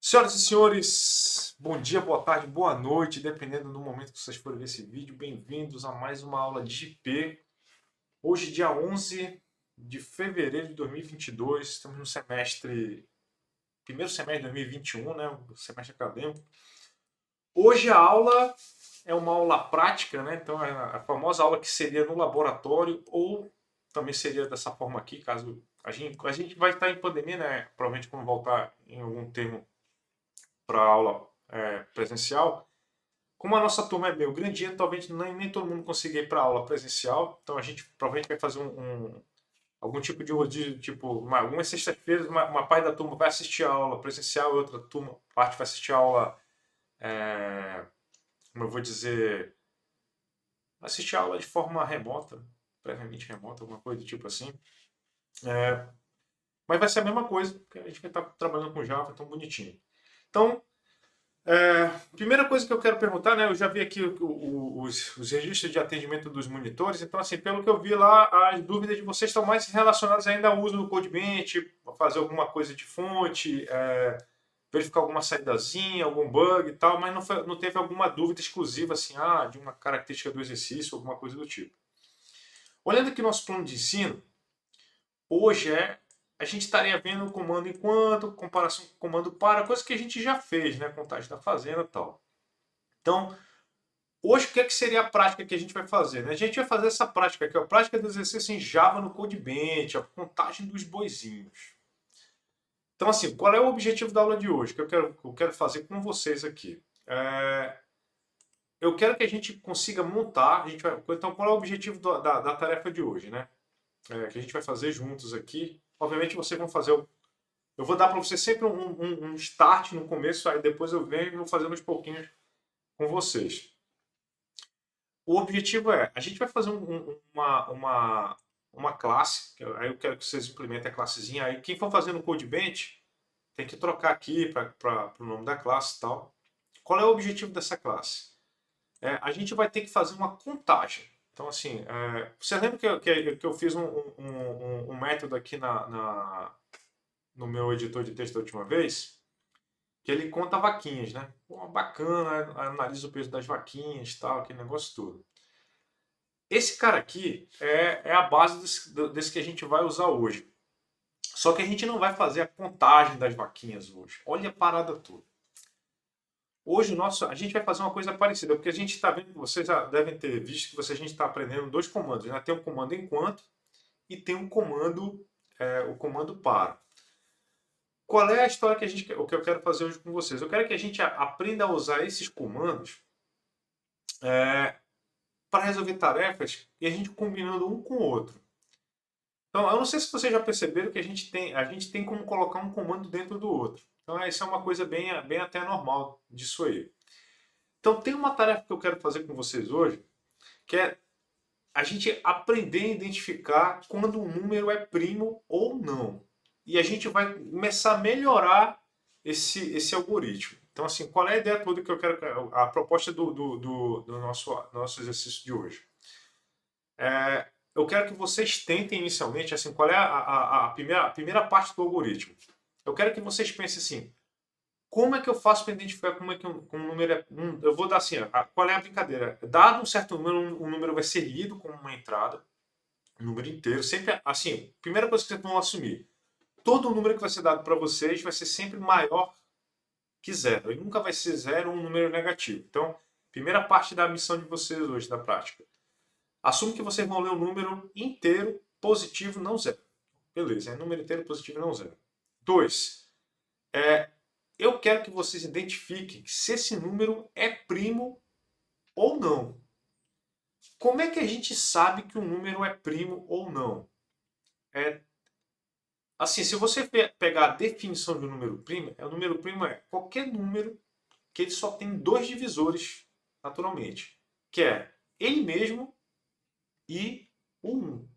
Senhoras e senhores, bom dia, boa tarde, boa noite, dependendo do momento que vocês forem ver esse vídeo. Bem-vindos a mais uma aula de IP. Hoje, dia 11 de fevereiro de 2022, estamos no primeiro semestre de 2021, né, o semestre acadêmico. Hoje a aula é uma aula prática, né, então é a famosa aula que seria no laboratório ou também seria dessa forma aqui, caso a gente vai estar em pandemia, né, provavelmente quando voltar em algum termo para aula presencial. Como a nossa turma é meio grandinha, talvez nem todo mundo consiga ir para aula presencial, então a gente provavelmente vai fazer algum tipo de rodízio, tipo, algumas sextas-feiras, uma parte da turma vai assistir a aula presencial e outra parte vai assistir a aula, é, como eu vou dizer, assistir a aula de forma remota, previamente remota, alguma coisa do tipo assim. É, mas vai ser a mesma coisa, porque a gente vai estar trabalhando com Java, tão bonitinho. Então, primeira coisa que eu quero perguntar, né? Eu já vi aqui os registros de atendimento dos monitores, então, assim, pelo que eu vi lá, as dúvidas de vocês estão mais relacionadas ainda ao uso do CodeBench, fazer alguma coisa de fonte, verificar alguma saídazinha, algum bug e tal, mas não teve alguma dúvida exclusiva, assim, de uma característica do exercício, alguma coisa do tipo. Olhando aqui nosso plano de ensino, hoje a gente estaria vendo o comando enquanto, comparação com o comando para, coisa que a gente já fez, né? Contagem da fazenda e tal. Então, hoje o que, que seria a prática que a gente vai fazer? Né? A gente vai fazer essa prática aqui, a prática do exercício em Java no CodeBench, a contagem dos boizinhos. Então, assim, qual é o objetivo da aula de hoje que eu quero fazer com vocês aqui? Eu quero que a gente consiga montar, então qual é o objetivo da tarefa de hoje, né? Que a gente vai fazer juntos aqui. Obviamente vocês vão fazer eu vou dar para vocês sempre um start no começo, aí depois eu venho e vou fazendo aos pouquinhos com vocês. O objetivo a gente vai fazer uma classe, aí eu quero que vocês implementem a classezinha, aí quem for fazer no CodeBench tem que trocar aqui para o nome da classe e tal. Qual é o objetivo dessa classe? A gente vai ter que fazer uma contagem. Então, assim, você lembra que eu fiz um método aqui no meu editor de texto da última vez? Que ele conta vaquinhas, né? Pô, bacana, analisa o peso das vaquinhas, tal, aquele negócio todo. Esse cara aqui é a base desse que a gente vai usar hoje. Só que a gente não vai fazer a contagem das vaquinhas hoje. Olha a parada toda. Hoje a gente vai fazer uma coisa parecida, porque a gente está vendo, vocês já devem ter visto que a gente está aprendendo dois comandos. Né? Tem um comando enquanto e tem um comando, o comando para. Qual é a história o que eu quero fazer hoje com vocês? Eu quero que a gente aprenda a usar esses comandos para resolver tarefas e a gente combinando um com o outro. Então, eu não sei se vocês já perceberam que a gente tem como colocar um comando dentro do outro. Então, isso é uma coisa bem até normal disso aí. Então, tem uma tarefa que eu quero fazer com vocês hoje, que é a gente aprender a identificar quando um número é primo ou não. E a gente vai começar a melhorar esse algoritmo. Então, assim, qual é a ideia toda que eu quero, a proposta do nosso exercício de hoje? Eu quero que vocês tentem inicialmente, assim, qual é a primeira parte do algoritmo. Eu quero que vocês pensem assim, como é que eu faço para identificar como é que um número é... eu vou dar assim, qual é a brincadeira? Dado um certo número, um número vai ser lido como uma entrada, um número inteiro, sempre assim, primeira coisa que vocês vão assumir, todo número que vai ser dado para vocês vai ser sempre maior que zero, e nunca vai ser zero um número negativo. Então, primeira parte da missão de vocês hoje, da prática. Assume que vocês vão ler um número inteiro, positivo, não zero. Beleza, é número inteiro, positivo, não zero. 2. Eu quero que vocês identifiquem se esse número é primo ou não. Como é que a gente sabe que um número é primo ou não? Assim, se você pegar a definição de um número primo, o número primo é qualquer número que ele só tem dois divisores, naturalmente, que é ele mesmo e o 1.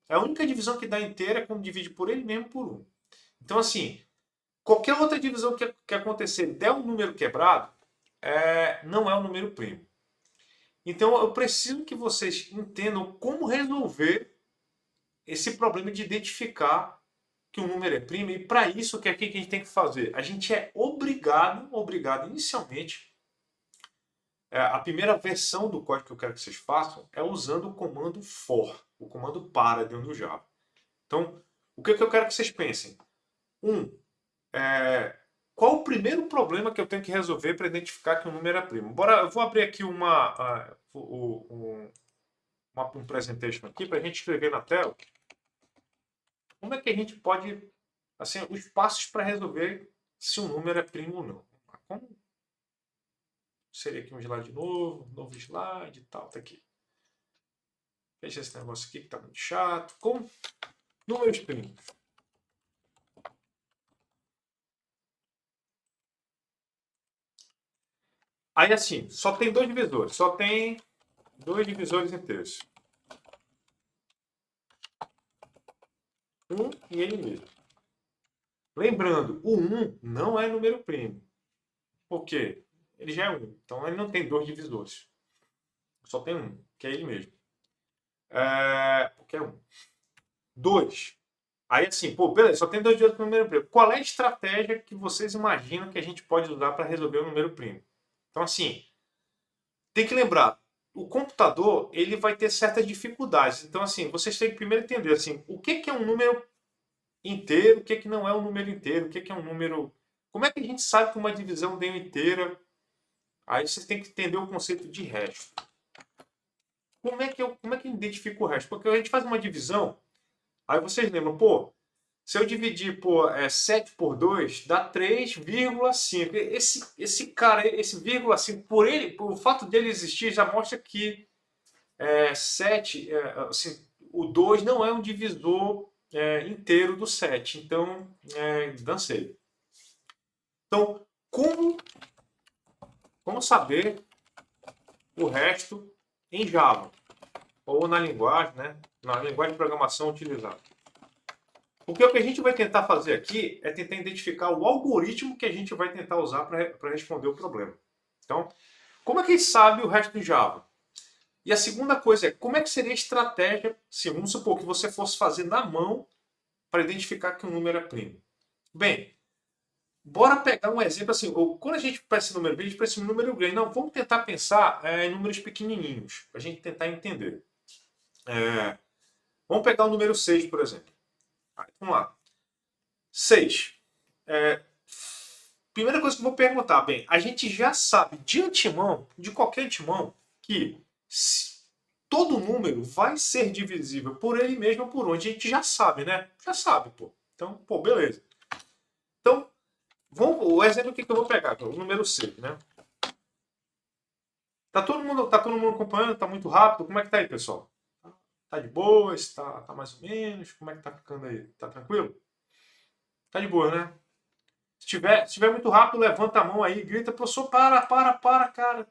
A única divisão que dá inteira é quando divide por ele mesmo por 1. Então, assim, qualquer outra divisão que acontecer der um número quebrado, não é um número primo. Então, eu preciso que vocês entendam como resolver esse problema de identificar que um número é primo, e para isso, o que é que a gente tem que fazer? A gente é obrigado inicialmente, a primeira versão do código que eu quero que vocês façam é usando o comando for, o comando para dentro do Java. Então, o que eu quero que vocês pensem? Qual o primeiro problema que eu tenho que resolver para identificar que um número é primo? Eu vou abrir aqui um presentation aqui para a gente escrever na tela. Como é que a gente pode, assim, os passos para resolver se um número é primo ou não? Como seria aqui um slide novo slide e tal, tá aqui. Fecha esse negócio aqui que tá muito chato. Como números primos. Aí assim, só tem dois divisores, só tem dois divisores inteiros. Um e ele mesmo. Lembrando, o 1 não é número primo. Por quê? Ele já é 1. Então ele não tem dois divisores. Só tem um, que é ele mesmo. Porque é 1. 2. Aí assim, pô, beleza, só tem dois divisores para o número primo. Qual é a estratégia que vocês imaginam que a gente pode usar para resolver o número primo? Então assim, tem que lembrar, o computador ele vai ter certas dificuldades. Então assim, vocês têm que primeiro entender assim, o que é um número inteiro, o que não é um número inteiro, o que é um número... Como é que a gente sabe que uma divisão deu inteira? Aí vocês têm que entender o conceito de resto. Como é que eu identifico o resto? Porque a gente faz uma divisão, aí vocês lembram, pô, se eu dividir 7 por 2, dá 3,5. Esse cara, esse vírgula 5, por o fato dele existir, já mostra que 7, assim, o 2 não é um divisor inteiro do 7. Então, dancei. Então, como saber o resto em Java? Ou na linguagem, né? Na linguagem de programação utilizada. Porque o que a gente vai tentar fazer aqui é tentar identificar o algoritmo que a gente vai tentar usar para responder o problema. Então, como é que a gente sabe o resto em Java? E a segunda coisa é, como é que seria a estratégia, se vamos supor que você fosse fazer na mão para identificar que um número é primo? Bem, bora pegar um exemplo assim, quando a gente pensa em número grande, a gente pensa em número grande. Não, vamos tentar pensar em números pequenininhos, para a gente tentar entender. Vamos pegar o número 6, por exemplo. Vamos lá. 6. Primeira coisa que eu vou perguntar, bem, a gente já sabe de antemão, de qualquer antemão, que todo número vai ser divisível por ele mesmo ou por onde. A gente já sabe, né? Já sabe, pô. Então, pô, beleza. Então, o exemplo que eu vou pegar, o número 6, né? Tá todo mundo acompanhando? Tá muito rápido? Como é que tá aí, pessoal? Tá de boa? Tá mais ou menos? Como é que tá ficando aí? Tá tranquilo? Tá de boa, né? Se tiver muito rápido, levanta a mão aí, grita, professor, para, cara.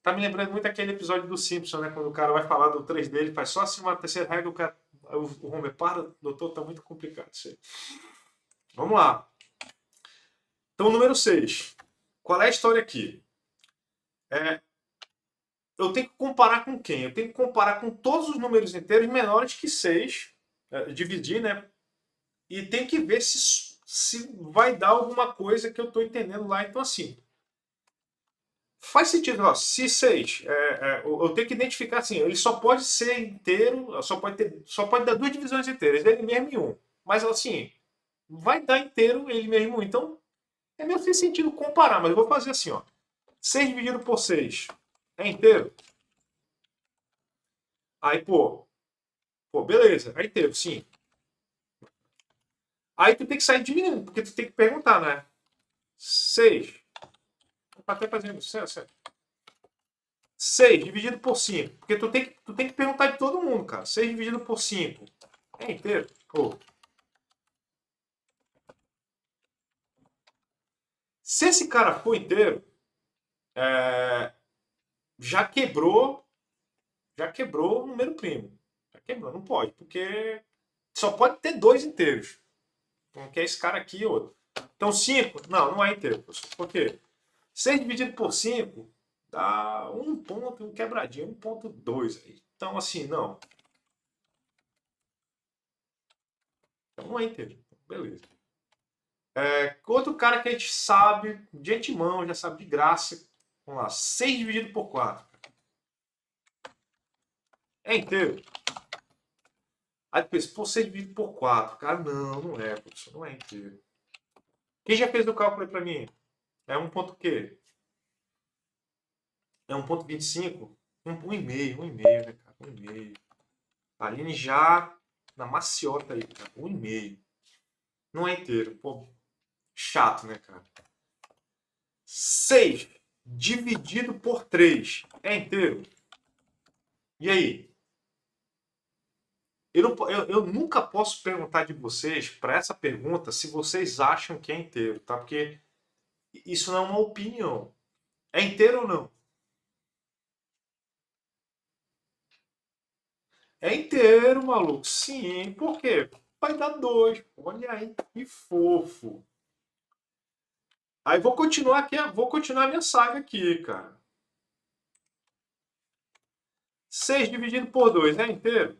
Tá me lembrando muito aquele episódio do Simpson, né? Quando o cara vai falar do 3D, ele faz só assim uma terceira regra, o Homer para, doutor, tá muito complicado isso aí. Vamos lá. Então, número 6. Qual é a história aqui? Eu tenho que comparar com quem? Eu tenho que comparar com todos os números inteiros menores que 6, dividir, né? E tem que ver se vai dar alguma coisa que eu estou entendendo lá. Então, assim, faz sentido. Ó, se 6, eu tenho que identificar assim, ele só pode ser inteiro, só pode dar duas divisões inteiras, ele mesmo em um. Mas, assim, vai dar inteiro ele mesmo em um. Então, é meio sem sentido comparar, mas eu vou fazer assim, ó. 6 dividido por 6 é inteiro? Aí, beleza, é inteiro, sim. Aí tu tem que sair diminuindo, porque tu tem que perguntar, né? 6. Até fazendo 6 dividido por 5. Porque tu tem que perguntar de todo mundo, cara. 6 dividido por 5 é inteiro? Se esse cara for inteiro, já quebrou o número primo. Já quebrou, não pode, porque só pode ter dois inteiros. Então, que é esse cara aqui e outro. Então 5, não é inteiro. Por quê? 6 dividido por 5 dá um ponto, um quebradinho, 1,2 aí. Então, assim, não. Então não é inteiro. Beleza. Outro cara que a gente sabe de antemão, já sabe de graça. Vamos lá. 6 dividido por 4. É inteiro. Aí tu pensa, pô, 6 dividido por 4. Cara, não é, professor. Não é inteiro. Quem já fez o cálculo aí pra mim? É um ponto o quê? É 1,25? Um e meio, né, cara? 1,5. A Aline já na maciota aí, cara. 1,5. Não é inteiro. Pô, chato, né, cara? 6 dividido por 3 é inteiro. E aí? Eu nunca posso perguntar de vocês, para essa pergunta, se vocês acham que é inteiro, tá? Porque isso não é uma opinião. É inteiro ou não? É inteiro, maluco. Sim, por quê? Vai dar 2. Olha aí, que fofo. Aí vou continuar aqui, vou continuar a minha saga aqui, cara. 6 dividido por 2 é inteiro?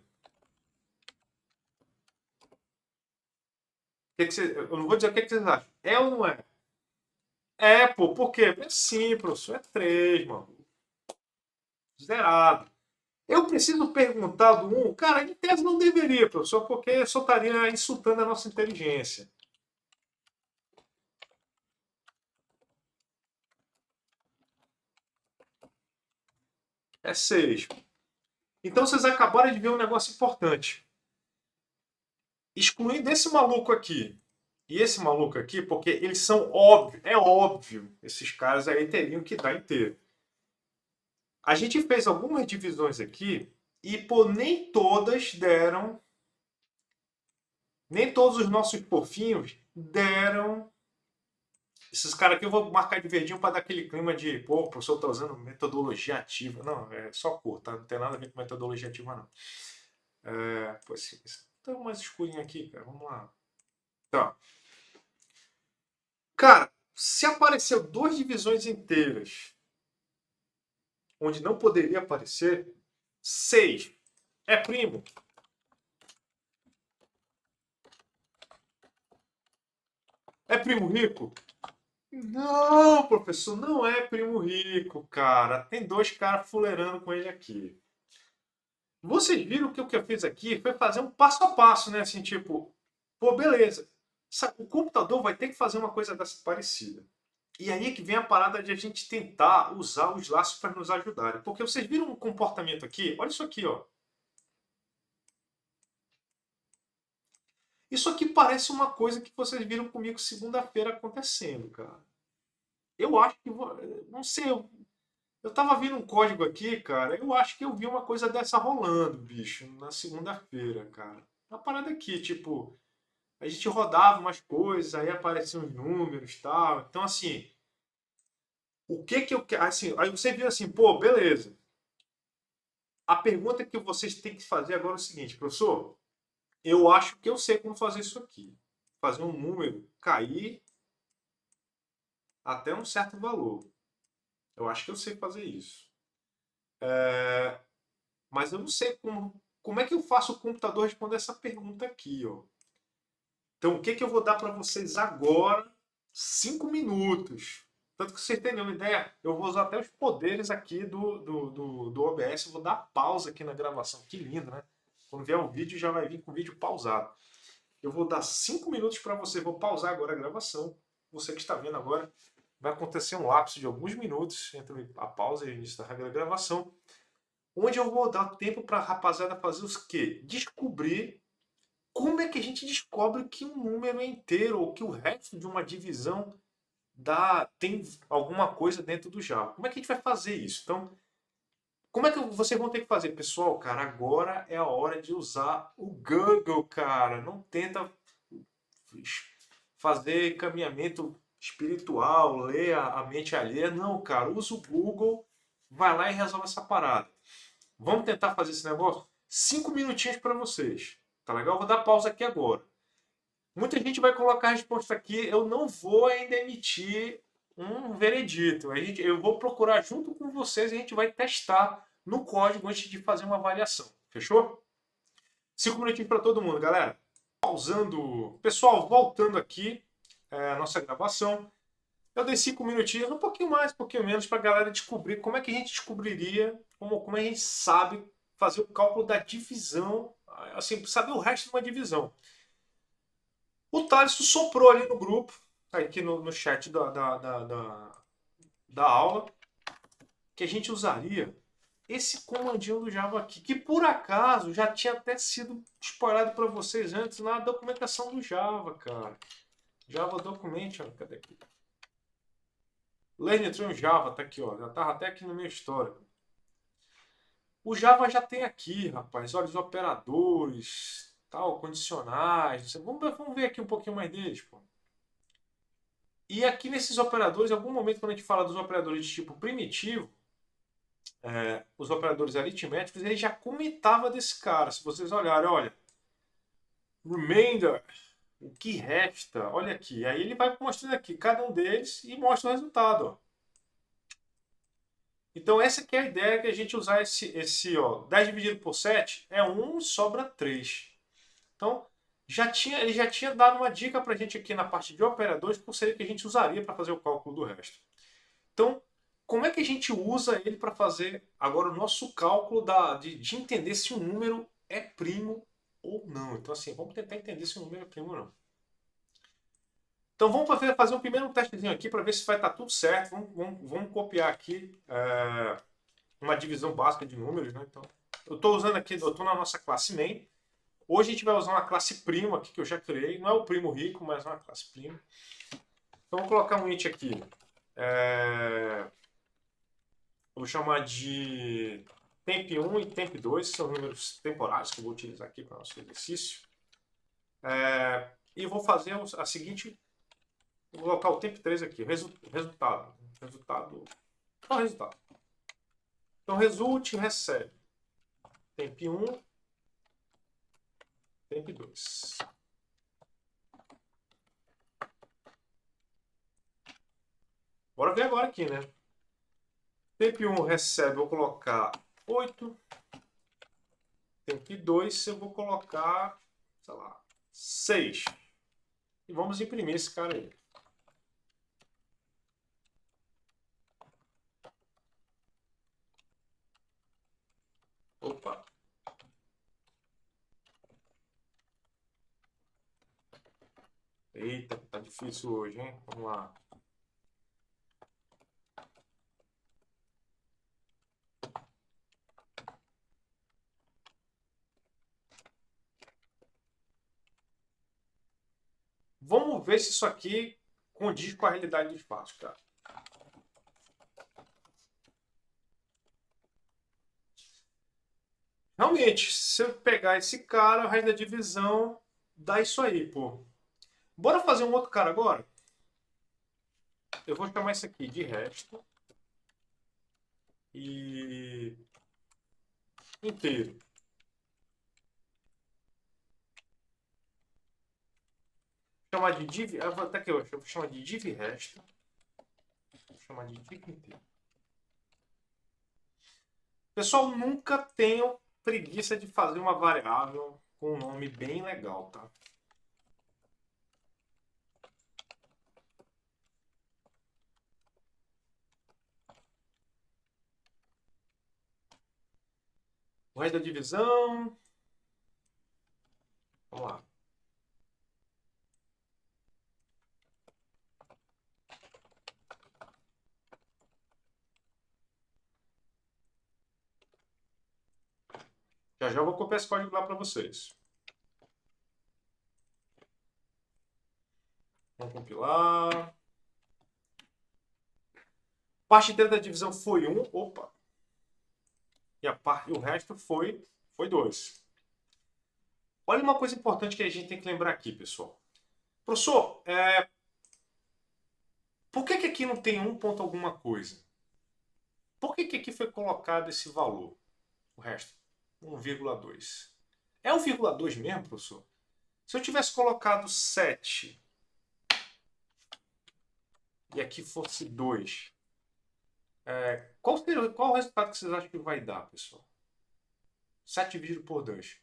Eu não vou dizer o que vocês acham. É ou não é? É, pô, por quê? É sim, professor. É 3, mano. Zerado. Eu preciso perguntar do 1? Cara, em tese não deveria, professor, porque só estaria insultando a nossa inteligência. É 6. Então vocês acabaram de ver um negócio importante. Excluindo esse maluco aqui e esse maluco aqui, porque eles são óbvios, é óbvio, esses caras aí teriam que dar inteiro. A gente fez algumas divisões aqui e, pô, nem todos os nossos porfinhos deram. Esses caras aqui eu vou marcar de verdinho para dar aquele clima de, pô, o professor tá usando metodologia ativa. Não, é só cor, tá? Não tem nada a ver com metodologia ativa, não. Pô, tá mais escurinho aqui, cara. Vamos lá. Tá. Cara, se apareceu duas divisões inteiras onde não poderia aparecer, 6 é primo. É primo rico? Não, professor, não é primo rico, cara. Tem dois caras fuleirando com ele aqui. Vocês viram que o que eu fiz aqui foi fazer um passo a passo, né? Assim, tipo, pô, beleza. O computador vai ter que fazer uma coisa dessa parecida. E aí que vem a parada de a gente tentar usar os laços para nos ajudarem. Porque vocês viram um comportamento aqui? Olha isso aqui, ó. Isso aqui parece uma coisa que vocês viram comigo segunda-feira acontecendo, cara. Eu acho que. Não sei, eu tava vendo um código aqui, cara. Eu acho que eu vi uma coisa dessa rolando, bicho, na segunda-feira, cara. Uma parada aqui, tipo. A gente rodava umas coisas, aí apareciam os números e tal. Então, assim. O que que eu quero. Assim, aí você vira assim, pô, beleza. A pergunta que vocês têm que fazer agora é o seguinte, professor. Eu acho que eu sei como fazer isso aqui. Fazer um número cair até um certo valor. Eu acho que eu sei fazer isso. Mas eu não sei como é que eu faço o computador responder essa pergunta aqui, ó. Então, o que que eu vou dar para vocês agora? 5 minutos. Tanto que vocês terem uma ideia, eu vou usar até os poderes aqui do OBS. Eu vou dar pausa aqui na gravação. Que lindo, né? Quando vier o vídeo, já vai vir com o vídeo pausado. Eu vou dar 5 minutos para você. Vou pausar agora a gravação. Você que está vendo agora, vai acontecer um lapso de alguns minutos entre a pausa e o início da gravação, onde eu vou dar tempo para a rapaziada fazer os quê? Descobrir como é que a gente descobre que um número é inteiro ou que o resto de uma divisão tem alguma coisa dentro do Java. Como é que a gente vai fazer isso? Então, como é que vocês vão ter que fazer? Pessoal, cara, agora é a hora de usar o Google, cara. Não tenta fazer encaminhamento espiritual, ler a mente alheia. Não, cara, usa o Google, vai lá e resolve essa parada. Vamos tentar fazer esse negócio? 5 minutinhos para vocês. Tá legal? Vou dar pausa aqui agora. Muita gente vai colocar a resposta aqui. Eu não vou ainda emitir um veredito. Eu vou procurar junto com vocês e a gente vai testar no código antes de fazer uma avaliação. Fechou? 5 minutinhos para todo mundo, galera. pausando. Pessoal, voltando aqui a nossa gravação. Eu dei 5 minutinhos, um pouquinho mais, um pouquinho menos, para a galera descobrir como é que a gente descobriria, como a gente sabe fazer o cálculo da divisão, assim, saber o resto de uma divisão. O Thales soprou ali no grupo, aqui no chat da aula, que a gente usaria esse comandinho do Java aqui, que por acaso já tinha até sido spoilado para vocês antes na documentação do Java, cara. Java Documentation, cadê aqui? Learn Neutron Java, tá aqui, ó. Já tava até aqui no meu histórico. O Java já tem aqui, rapaz. Olha os operadores, tal, condicionais. Vamos ver aqui um pouquinho mais deles, pô. E aqui nesses operadores, em algum momento, quando a gente fala dos operadores de tipo primitivo, os operadores aritméticos, ele já comentava desse cara. Se vocês olharem, olha, remainder, o que resta, olha aqui. Aí ele vai mostrando aqui cada um deles e mostra o resultado. Ó. Então essa que é a ideia, que a gente usar esse ó, 10 dividido por 7 é 1 sobra 3. Então ele já tinha dado uma dica para a gente aqui na parte de operadores, que seria que a gente usaria para fazer o cálculo do resto. Então, como é que a gente usa ele para fazer agora o nosso cálculo de entender se um número é primo ou não? Então, assim, vamos tentar entender se um número é primo ou não. Então, vamos fazer um primeiro testezinho aqui para ver se vai estar tudo certo. Vamos copiar aqui uma divisão básica de números. Né? Então, eu estou usando aqui, eu estou na nossa classe main. Hoje a gente vai usar uma classe primo aqui que eu já criei. Não é o primo rico, mas é uma classe primo. Então, vou colocar um int aqui. Vou chamar de temp1 e temp2, são números temporais que eu vou utilizar aqui para o nosso exercício. E vou fazer a seguinte, vou colocar o temp3 aqui, resultado. Qual é o resultado? Então, result recebe temp1, temp2. Bora ver agora aqui, né? Temp1 recebe, vou colocar 8. Temp2 eu vou colocar, sei lá, 6. E vamos imprimir esse cara aí. Opa. Eita, tá difícil hoje, hein? Vamos lá. Vamos ver se isso aqui condiz com a realidade do espaço, cara. Realmente, se eu pegar esse cara, o resto da divisão dá isso aí, pô. Bora fazer um outro cara agora? Eu vou chamar isso aqui de resto. E inteiro. Vou chamar de div. Até aqui, eu vou chamar de div resto. Vou chamar de div inteiro. Pessoal, nunca tenham preguiça de fazer uma variável com um nome bem legal, tá? O resto da divisão. Vamos lá. Já já eu vou copiar esse código lá para vocês. Vamos compilar. Parte inteira da divisão foi 1. Opa. E o resto foi 2. Olha uma coisa importante que a gente tem que lembrar aqui, pessoal. Professor, por que aqui não tem 1 ponto alguma coisa? Por que aqui foi colocado esse valor? O resto, 1,2. É 1,2 mesmo, professor? Se eu tivesse colocado 7 e aqui fosse 2, qual o resultado que vocês acham que vai dar, pessoal? 7 dividido por 2.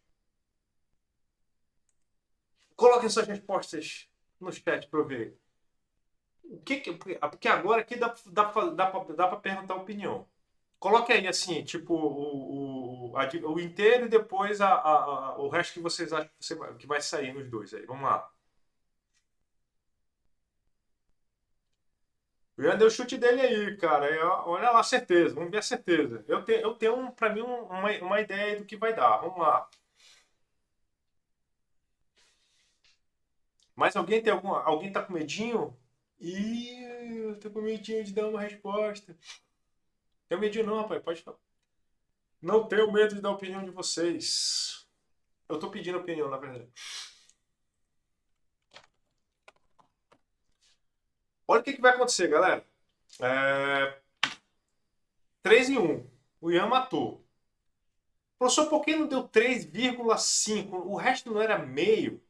Coloquem suas respostas no chat para eu ver. Porque agora aqui dá pra perguntar opinião. Coloque aí assim, tipo, o inteiro e depois o resto que vocês acham que vai sair nos dois aí. Vamos lá. O Ian deu o chute dele aí, cara. Olha lá a certeza. Vamos ver a certeza. Eu tenho pra mim, uma ideia aí do que vai dar. Vamos lá. Mas alguém tá com medinho? Ih, eu tô com medinho de dar uma resposta. Tenho medinho não, rapaz. Pode falar. Não tenho medo de dar a opinião de vocês. Eu tô pedindo opinião, na verdade. Olha o que vai acontecer, galera. 3 em 1. O Ian matou. Professor, por que não deu 3,5? O resto não era meio?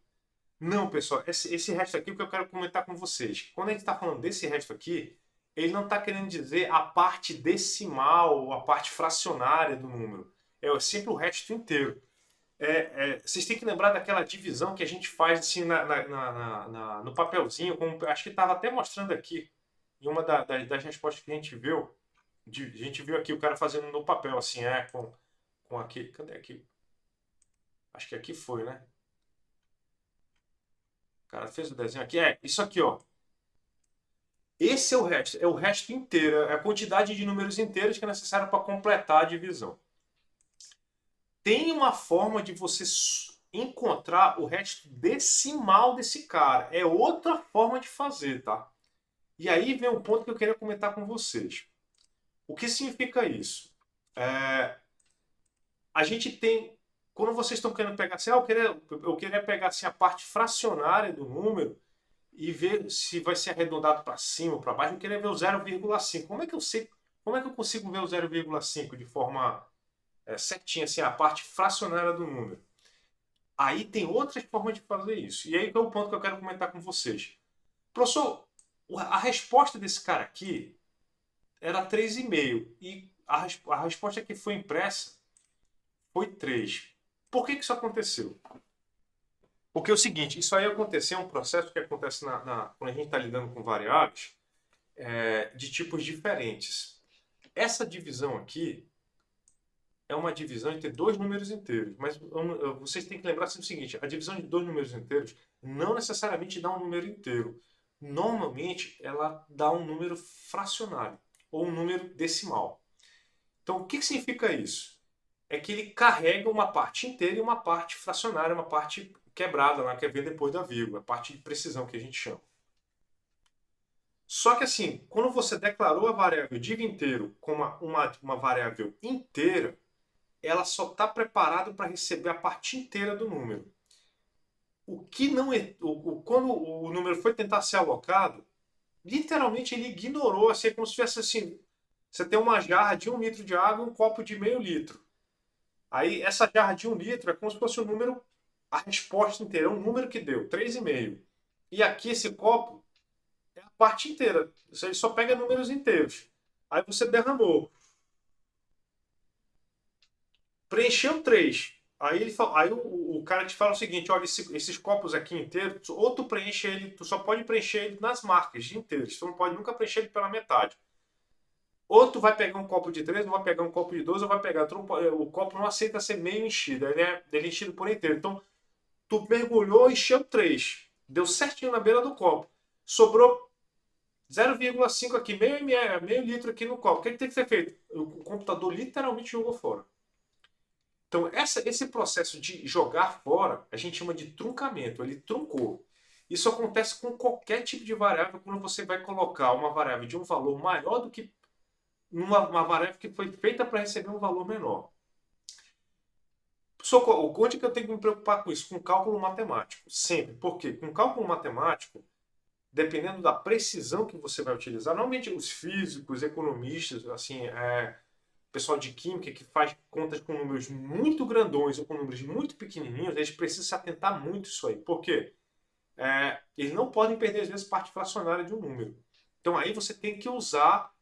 Não, pessoal. Esse resto aqui é o que eu quero comentar com vocês. Quando a gente está falando desse resto aqui, ele não está querendo dizer a parte decimal ou a parte fracionária do número. É sempre o resto inteiro. Vocês têm que lembrar daquela divisão que a gente faz assim, no papelzinho, como, acho que estava até mostrando aqui, em uma das respostas que a gente viu. A gente viu aqui o cara fazendo no papel, assim, com aqui. Cadê aqui? Acho que aqui foi, né? O cara fez o desenho aqui. Isso aqui, ó. Esse é o resto inteiro, é a quantidade de números inteiros que é necessário para completar a divisão. Tem uma forma de você encontrar o resto decimal desse cara. É outra forma de fazer, tá? E aí vem um ponto que eu queria comentar com vocês. O que significa isso? A gente tem, quando vocês estão querendo pegar assim, eu queria pegar assim, a parte fracionária do número e ver se vai ser arredondado para cima ou para baixo, eu queria ver o 0,5. Como é que eu sei, como é que eu consigo ver o 0,5 de forma certinha, assim, a parte fracionária do número? Aí tem outras formas de fazer isso. E aí que é o ponto que eu quero comentar com vocês. Professor, a resposta desse cara aqui era 3,5 e a resposta que foi impressa foi 3. Por que isso aconteceu? Porque é o seguinte, isso aí aconteceu, é um processo que acontece quando a gente está lidando com variáveis de tipos diferentes. Essa divisão aqui é uma divisão entre dois números inteiros, mas vocês têm que lembrar sempre o seguinte, a divisão de dois números inteiros não necessariamente dá um número inteiro. Normalmente, ela dá um número fracionário ou um número decimal. Então, o que significa isso? É que ele carrega uma parte inteira e uma parte fracionária, uma parte quebrada, lá, que vem depois da vírgula, a parte de precisão que a gente chama. Só que assim, quando você declarou a variável div inteiro como uma variável inteira, ela só está preparada para receber a parte inteira do número. O que não é, quando o número foi tentar ser alocado, literalmente ele ignorou, assim, é como se tivesse assim, você tem uma jarra de 1 litro de água e um copo de meio litro. Aí essa jarra de 1 litro é como se fosse um número, a resposta inteira, é um número que deu, 3,5. E aqui esse copo é a parte inteira. Ele só pega números inteiros. Aí você derramou. Preencheu 3. Aí o cara te fala o seguinte: olha, esses copos aqui inteiros, ou tu preenche ele, tu só pode preencher ele nas marcas inteiras. Tu não pode nunca preencher ele pela metade. Ou tu vai pegar um copo de 3, ou vai pegar um copo de 2, ou vai pegar. O copo não aceita ser meio enchido, ele é enchido por inteiro. Então, tu mergulhou e encheu 3. Deu certinho na beira do copo. Sobrou 0,5 aqui, meio litro aqui no copo. O que tem que ser feito? O computador literalmente jogou fora. Então, esse processo de jogar fora, a gente chama de truncamento. Ele truncou. Isso acontece com qualquer tipo de variável quando você vai colocar uma variável de um valor maior do que uma variável que foi feita para receber um valor menor. Onde que eu tenho que me preocupar com isso? Com cálculo matemático. Sempre. Por quê? Com cálculo matemático, dependendo da precisão que você vai utilizar, normalmente os físicos, economistas, assim, pessoal de química que faz contas com números muito grandões ou com números muito pequenininhos, eles precisam se atentar muito isso aí. Por quê? Eles não podem perder, às vezes, parte fracionária de um número. Então aí você tem que usar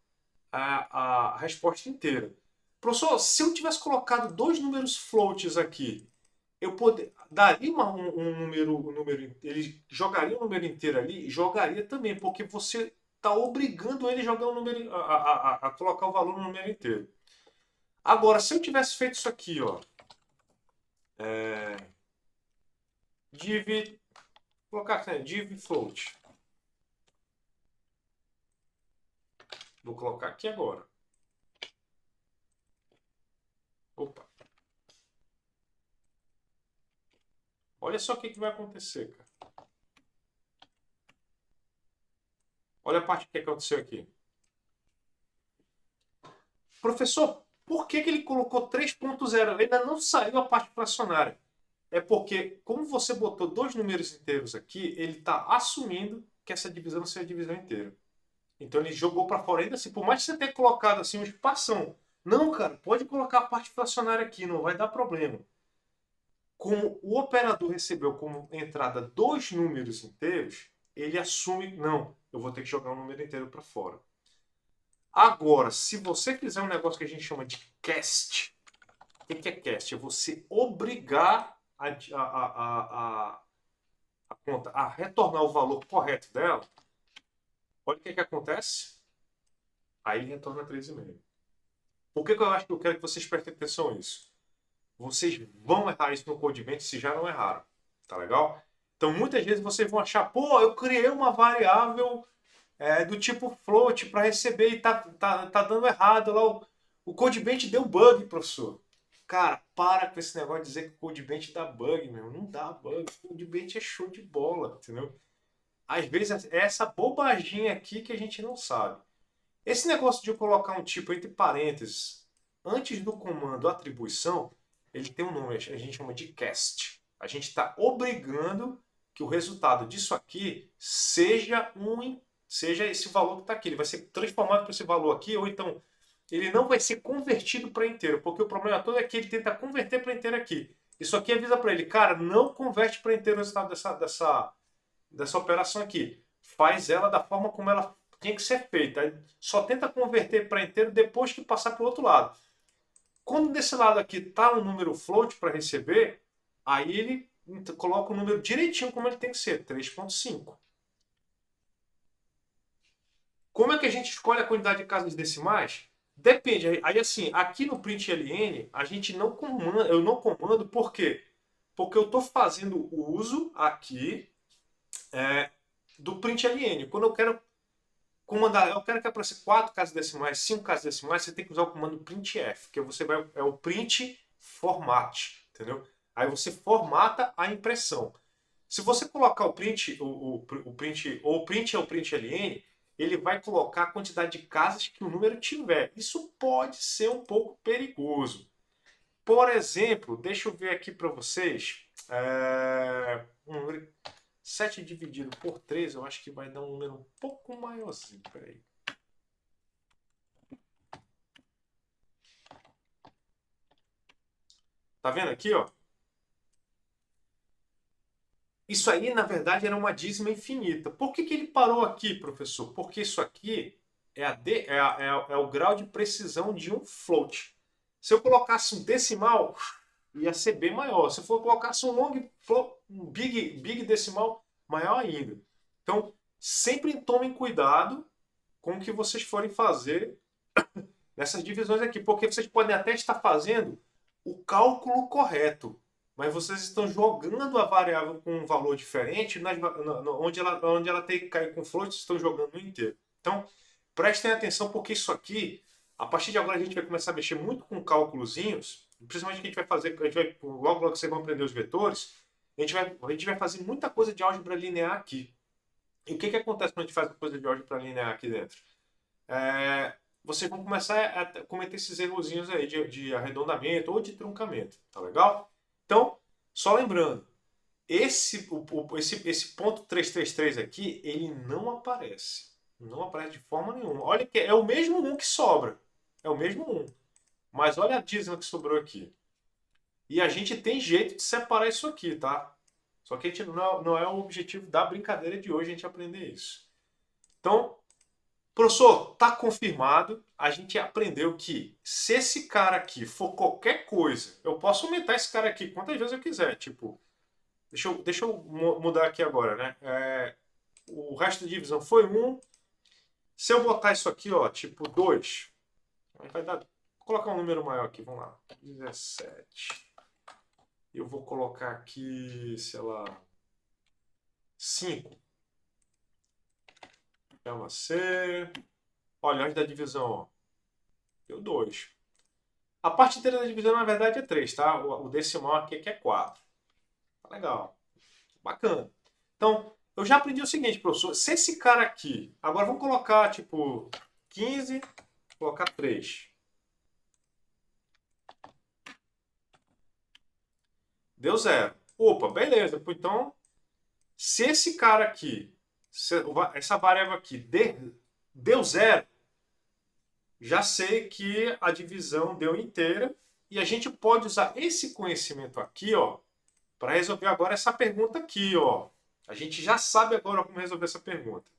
a resposta inteira. Professor, se eu tivesse colocado dois números floats aqui, daria um número, ele jogaria um número inteiro ali, jogaria também, porque você está obrigando ele a jogar um número, a colocar o valor no número inteiro. Agora, se eu tivesse feito isso aqui, ó, div, colocar aqui, né, div float. Vou colocar aqui agora. Opa. Olha só o que vai acontecer, cara. Olha a parte que aconteceu aqui. Professor, por que ele colocou 3.0? Ainda não saiu a parte fracionária. É porque, como você botou dois números inteiros aqui, ele está assumindo que essa divisão seja a divisão inteira. Então ele jogou para fora ainda assim, por mais que você tenha colocado assim um espação. Não, cara, pode colocar a parte fracionária aqui, não vai dar problema. Como o operador recebeu como entrada dois números inteiros, ele assume, não, eu vou ter que jogar um número inteiro para fora. Agora, se você fizer um negócio que a gente chama de cast, o que é cast? É você obrigar a conta a retornar o valor correto dela. Olha o que acontece. Aí ele retorna 3,5. Por que eu acho que eu quero que vocês prestem atenção nisso? Vocês vão errar isso no codimento se já não erraram. Tá legal? Então muitas vezes vocês vão achar, pô, eu criei uma variável do tipo float para receber e tá dando errado lá. O CodeBench deu bug, professor. Cara, para com esse negócio de dizer que o CodeBench dá bug, meu. Não dá bug. O CodeBench é show de bola, entendeu? Às vezes é essa bobaginha aqui que a gente não sabe. Esse negócio de eu colocar um tipo entre parênteses antes do comando atribuição, ele tem um nome, a gente chama de cast. A gente está obrigando que o resultado disso aqui seja esse valor que está aqui. Ele vai ser transformado para esse valor aqui, ou então ele não vai ser convertido para inteiro, porque o problema todo é que ele tenta converter para inteiro aqui. Isso aqui avisa para ele, cara, não converte para inteiro o resultado dessa operação aqui. Faz ela da forma como ela tem que ser feita. Só tenta converter para inteiro depois que passar para o outro lado. Quando desse lado aqui está um número float para receber, aí ele coloca o número direitinho como ele tem que ser, 3.5. Como é que a gente escolhe a quantidade de casas decimais? Depende. Aí assim, aqui no println, a gente não comanda, eu não comando, por quê? Porque eu estou fazendo o uso aqui do println. Quando eu quero comandar, eu quero que apareça 4 casas decimais, 5 casas decimais, você tem que usar o comando printf, que você vai, é o print format, entendeu? Aí você formata a impressão. Se você colocar o print, o print, ou o print é o println, ele vai colocar a quantidade de casas que o número tiver. Isso pode ser um pouco perigoso. Por exemplo, deixa eu ver aqui para vocês. 7 dividido por 3, eu acho que vai dar um número um pouco maiorzinho. Peraí. Tá vendo aqui, ó? Isso aí, na verdade, era uma dízima infinita. Por que ele parou aqui, professor? Porque isso aqui é o grau de precisão de um float. Se eu colocasse um decimal, ia ser bem maior. Se eu colocasse um long float, um big decimal, maior ainda. Então, sempre tomem cuidado com o que vocês forem fazer nessas divisões aqui, porque vocês podem até estar fazendo o cálculo correto, mas vocês estão jogando a variável com um valor diferente, onde ela tem que cair com float, vocês estão jogando no inteiro. Então, prestem atenção, porque isso aqui, a partir de agora a gente vai começar a mexer muito com cálculozinhos, principalmente que a gente vai fazer, logo que vocês vão aprender os vetores, a gente vai fazer muita coisa de álgebra linear aqui. E o que acontece quando a gente faz coisa de álgebra linear aqui dentro? Vocês vão começar a cometer esses errozinhos aí de arredondamento ou de truncamento, tá legal? Então, só lembrando, esse ponto 333 aqui, ele não aparece. Não aparece de forma nenhuma. Olha que é o mesmo 1 que sobra. É o mesmo 1. Mas olha a dízima que sobrou aqui. E a gente tem jeito de separar isso aqui, tá? Só que a gente não é o objetivo da brincadeira de hoje a gente aprender isso. Então, Professor, tá confirmado. A gente aprendeu que se esse cara aqui for qualquer coisa, eu posso aumentar esse cara aqui quantas vezes eu quiser. Tipo, deixa eu mudar aqui agora, né? O resto da divisão foi 1. Se eu botar isso aqui, ó, tipo 2, vai dar. Vou colocar um número maior aqui, vamos lá. 17. Eu vou colocar aqui, sei lá, 5. Chama C. Olha, antes da divisão, ó. Deu 2. A parte inteira da divisão, na verdade, é 3, tá? O decimal aqui é que é 4. Tá legal. Bacana. Então, eu já aprendi o seguinte, professor. Se esse cara aqui... Agora vamos colocar, tipo, 15, colocar 3. Deu 0. Opa, beleza. Então, se esse cara aqui, essa variável aqui deu 0, já sei que a divisão deu inteira e a gente pode usar esse conhecimento aqui, ó, para resolver agora essa pergunta aqui, ó. A gente já sabe agora como resolver essa pergunta.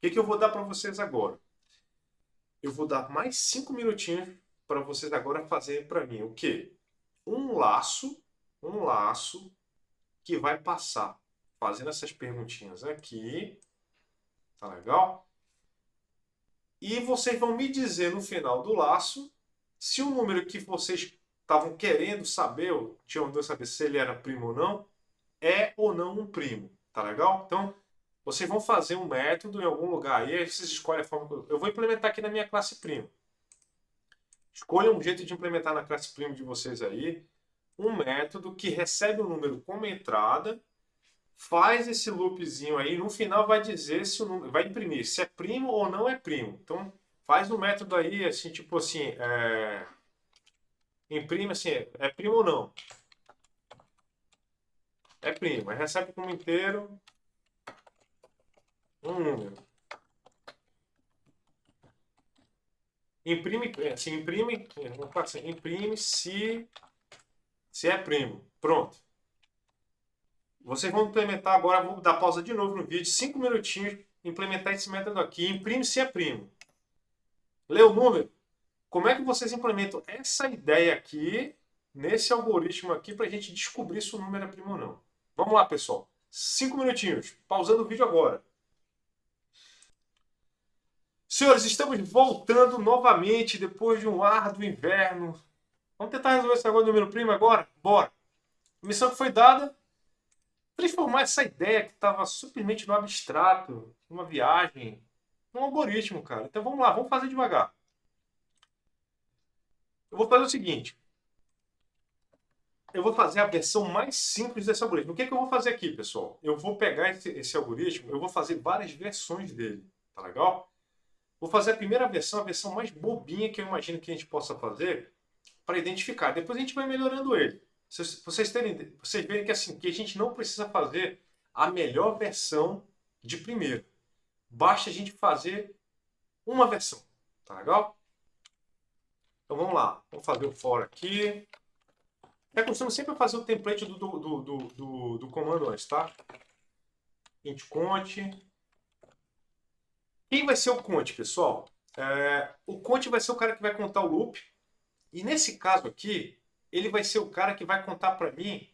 O que eu vou dar para vocês agora? Eu vou dar mais 5 minutinhos para vocês agora fazerem para mim o quê? Um laço que vai passar fazendo essas perguntinhas aqui. Tá legal? E vocês vão me dizer no final do laço se o número que vocês estavam querendo saber, ou tinham dúvida saber se ele era primo ou não, é ou não um primo. Tá legal? Então, vocês vão fazer um método em algum lugar aí, vocês escolhem a forma que eu vou implementar aqui na minha classe primo. Escolham um jeito de implementar na classe primo de vocês aí, um método que recebe o número como entrada, faz esse loopzinho aí, no final vai dizer se o número, vai imprimir se é primo ou não é primo. Então, faz um método aí, assim, tipo assim, imprime assim, é primo ou não? É primo. Aí recebe como inteiro um número. Imprime, assim, imprime se é primo. Pronto. Vocês vão implementar agora, vou dar pausa de novo no vídeo, 5 minutinhos, implementar esse método aqui. Imprime se é primo. Lê o número. Como é que vocês implementam essa ideia aqui, nesse algoritmo aqui, para a gente descobrir se o número é primo ou não? Vamos lá, pessoal. 5 minutinhos. Pausando o vídeo agora. Senhores, estamos voltando novamente depois de um árduo inverno. Vamos tentar resolver esse negócio do número primo agora? Bora! A missão que foi dada: transformar essa ideia que estava simplesmente no abstrato, numa viagem, num algoritmo, cara. Então vamos lá, vamos fazer devagar. Eu vou fazer o seguinte. Eu vou fazer a versão mais simples desse algoritmo. O que eu vou fazer aqui, pessoal? Eu vou pegar esse algoritmo, eu vou fazer várias versões dele. Tá legal? Vou fazer a primeira versão, a versão mais bobinha que eu imagino que a gente possa fazer para identificar. Depois a gente vai melhorando ele. Vocês verem que, assim, que a gente não precisa fazer a melhor versão de primeiro. Basta a gente fazer uma versão. Tá legal? Então vamos lá. Vamos fazer o for aqui. Eu costumo sempre fazer o template do comando antes, tá? Int cont. Quem vai ser o cont, pessoal? O cont vai ser o cara que vai contar o loop. E nesse caso aqui, ele vai ser o cara que vai contar para mim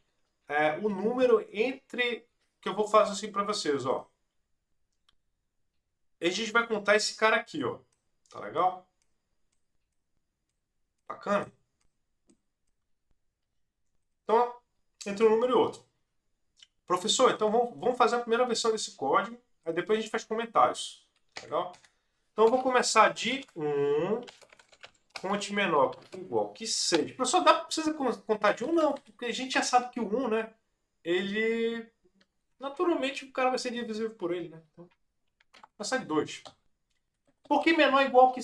o número entre... Que eu vou fazer assim para vocês, ó. E a gente vai contar esse cara aqui, ó. Tá legal? Bacana? Então, entre um número e outro. Professor, então vamos fazer a primeira versão desse código. Aí depois a gente faz comentários. Legal? Então eu vou começar de 1, cont menor igual que 6. Professor, precisa contar de 1? Não, porque a gente já sabe que o 1, né? Ele... Naturalmente o cara vai ser divisível por ele, né? Então, vai sair de 2. Por que menor que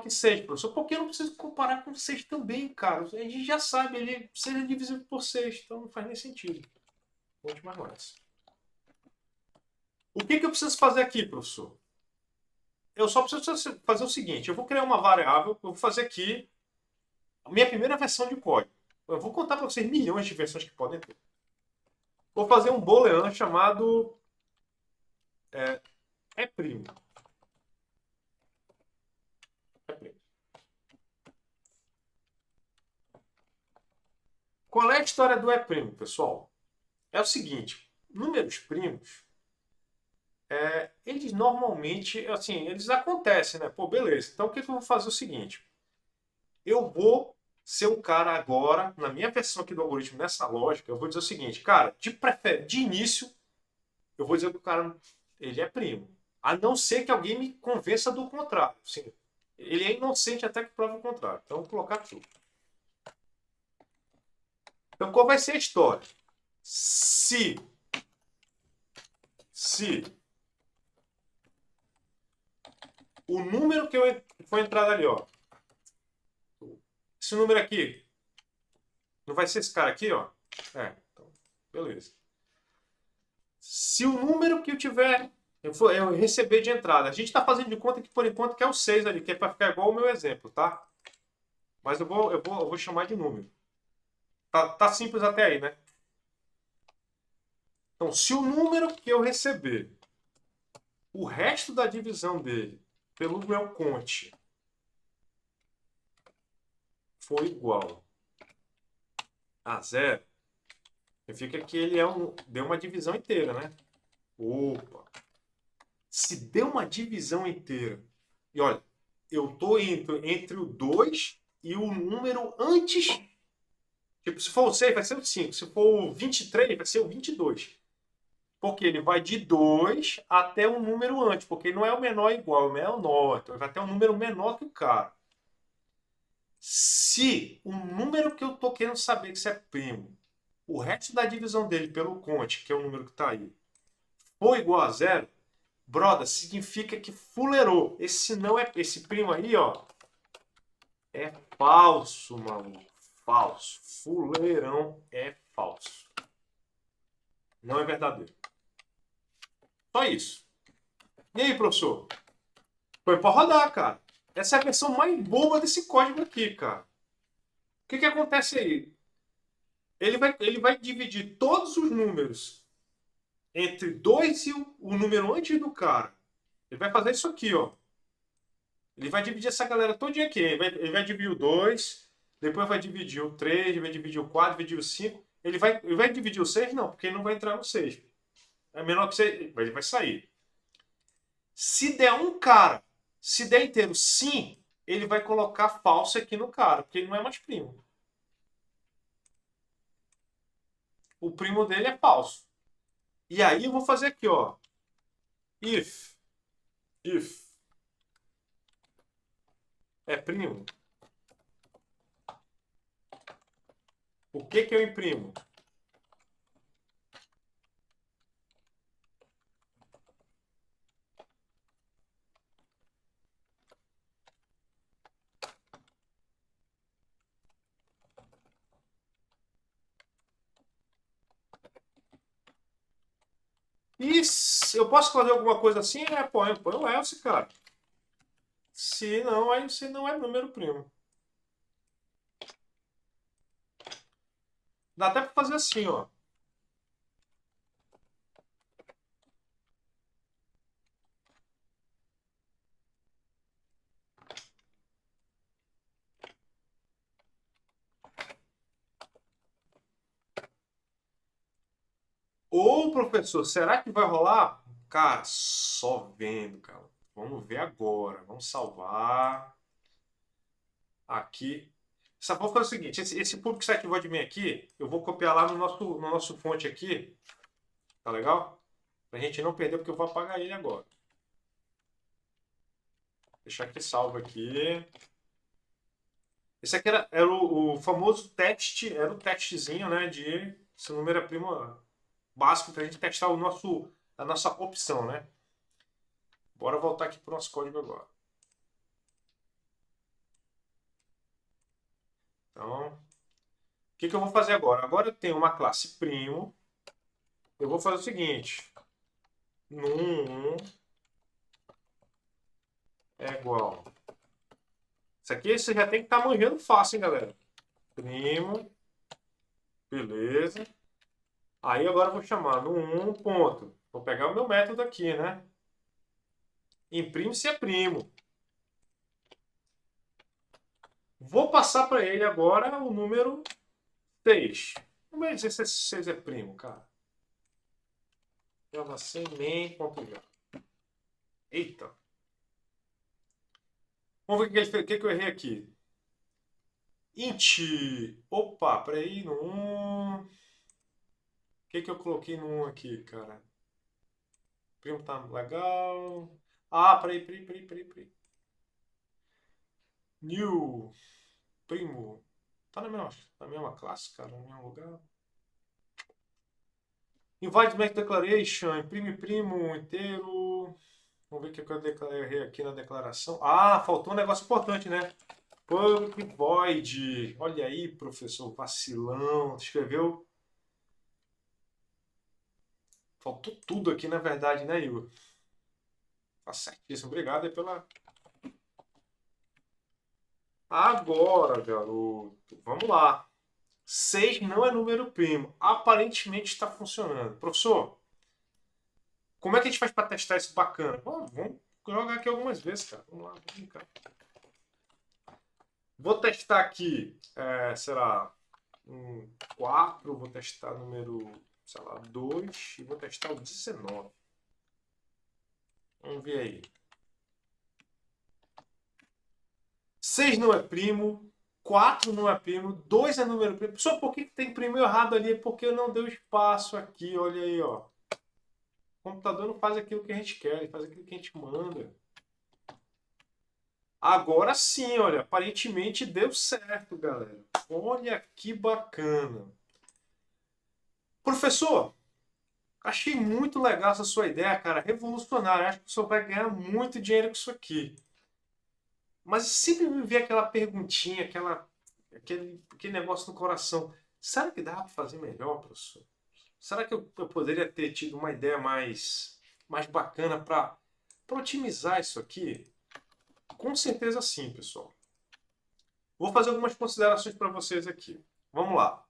6, professor? Porque eu não preciso comparar com 6 também, cara. A gente já sabe, ele 6 é divisível por 6, então não faz nem sentido. Conte mais mais. O que eu preciso fazer aqui, professor? Eu só preciso fazer o seguinte, eu vou criar uma variável, eu vou fazer aqui a minha primeira versão de código. Eu vou contar para vocês milhões de versões que podem ter. Vou fazer um boolean chamado primo. Qual é a história do E', pessoal? É o seguinte, números primos, eles normalmente, assim, eles acontecem, né? Pô, beleza. Então o que eu vou fazer é o seguinte, eu vou ser um cara agora, na minha versão aqui do algoritmo, nessa lógica, eu vou dizer o seguinte, cara, de início, eu vou dizer que o cara, ele é primo. A não ser que alguém me convença do contrário. Sim, ele é inocente até que prove o contrário. Então, eu vou colocar aqui. Então, qual vai ser a história? Se o número que foi entrado ali, ó, esse número aqui, não vai ser esse cara aqui, ó? Então, beleza. Se o número que eu tiver, eu receber de entrada, a gente está fazendo de conta que por enquanto que é o 6 ali, que é para ficar igual ao meu exemplo, tá? Mas eu vou chamar de número. Tá simples até aí, né? Então, se o número que eu receber, o resto da divisão dele pelo meu conte for igual a zero, significa que ele deu uma divisão inteira, né? Opa! Se deu uma divisão inteira, e olha, eu estou entre o 2 e o número antes. Tipo, se for o 6, vai ser o 5. Se for o 23, vai ser o 22. Porque ele vai de 2 até um número antes. Porque não é o menor igual, é o menor. Então ele vai até um número menor que o cara. Se o número que eu estou querendo saber que isso é primo, o resto da divisão dele pelo conte, que é o número que está aí, for igual a zero, brother, significa que fuleirou. Esse primo aí, ó, é falso, maluco. Falso. Fuleirão é falso. Não é verdadeiro. Só isso. E aí, professor? Foi pra rodar, cara. Essa é a versão mais boba desse código aqui, cara. O que acontece aí? Ele vai dividir todos os números entre 2 e o número antes do cara. Ele vai fazer isso aqui, ó. Ele vai dividir essa galera todinha aqui. Ele vai dividir o 2, depois vai dividir o 3, ele vai dividir o 4, dividir o 5. Ele vai dividir o 6? Não, porque ele não vai entrar no 6. É menor que 6, ele vai sair. Se der um cara, se der inteiro sim, ele vai colocar falso aqui no cara, porque ele não é mais primo. O primo dele é falso. E aí eu vou fazer aqui, ó. If é primo, o que eu imprimo? E eu posso fazer alguma coisa assim? Põe o else, cara. Se não, aí você não é número primo. Dá até para fazer assim, ó. Ô, professor, será que vai rolar? Cara, só vendo, cara. Vamos ver agora. Vamos salvar. Aqui. Vou fazer o seguinte: esse público que vai de mim aqui, eu vou copiar lá no nosso fonte aqui. Tá legal? Pra gente não perder, porque eu vou apagar ele agora. Deixar aqui salvo aqui. Esse aqui era o famoso teste, era o testezinho, né? De se o número é primo básico pra gente testar a nossa opção, né? Bora voltar aqui pro nosso código agora. Então, o que eu vou fazer agora? Agora eu tenho uma classe primo. Eu vou fazer o seguinte. Num1 é igual. Isso aqui você já tem que estar manjando fácil, hein, galera? Primo. Beleza. Aí agora eu vou chamar no 1 ponto. Vou pegar o meu método aqui, né? Imprime se é primo. Vou passar para ele agora o número 6. Como é dizer se 6 é primo, cara? Java sem main.java. Eita. Vamos ver o que ele fez. O que eu errei aqui? Int. Opa, peraí, no 1. O que eu coloquei no 1 aqui, cara? Primo tá legal. Ah, peraí. New. Primo. Tá na mesma classe, cara, no mesmo lugar. Invite Mac Declaration. Imprime primo inteiro. Vamos ver o que eu declarei aqui na declaração. Ah, faltou um negócio importante, né? Public void. Olha aí, professor vacilão. Escreveu. Faltou tudo aqui, na verdade, né, Igor? Tá certíssimo. Obrigado aí pela. Agora, garoto. Vamos lá. 6 não é número primo. Aparentemente está funcionando. Professor, como é que a gente faz para testar isso bacana? Vamos jogar aqui algumas vezes, cara. Vamos lá, vamos brincar. Vou testar aqui, será, um 4, vou testar número, sei lá, 2 e vou testar o 19. Vamos ver aí. 6 não é primo, 4 não é primo, 2 é número primo. Só por que tem primo errado ali? Porque não deu espaço aqui, olha aí, ó. O computador não faz aquilo que a gente quer, ele faz aquilo que a gente manda. Agora sim, olha, aparentemente deu certo, galera. Olha que bacana. Professor, achei muito legal essa sua ideia, cara, revolucionária. Acho que o senhor vai ganhar muito dinheiro com isso aqui. Mas sempre me vê aquela perguntinha, aquele negócio no coração. Será que dá para fazer melhor, professor? Será que eu poderia ter tido uma ideia mais bacana para otimizar isso aqui? Com certeza sim, pessoal. Vou fazer algumas considerações para vocês aqui. Vamos lá.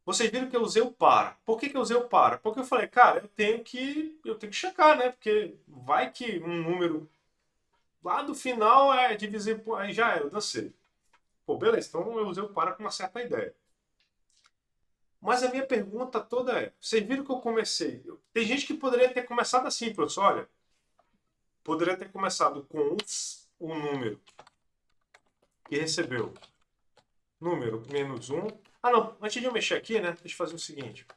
Vocês viram que eu usei o para. Por que eu usei o para? Porque eu falei, cara, eu tenho que checar, né? Porque vai que um número lá do final é dividir por... Aí já era, eu dancei. Pô, beleza, então eu usei o para com uma certa ideia. Mas a minha pergunta toda é, vocês viram que eu comecei? Tem gente que poderia ter começado assim, professor, olha. Poderia ter começado com um número que recebeu número menos 1. Ah, não, antes de eu mexer aqui, né? Deixa eu fazer o seguinte.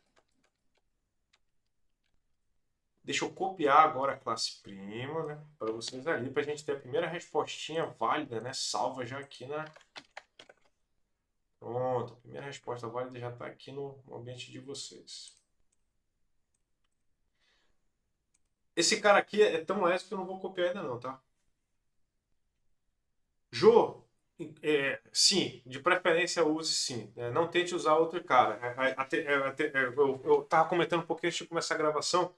Deixa eu copiar agora a classe prima, né? Para vocês ali, para a gente ter a primeira respostinha válida, né? Salva já aqui na... Pronto, a primeira resposta válida já está aqui no ambiente de vocês. Esse cara aqui é tão lésbico que eu não vou copiar ainda não, tá? Jô, sim, de preferência use sim. Não tente usar outro cara. Eu estava comentando um pouquinho antes de começar a gravação.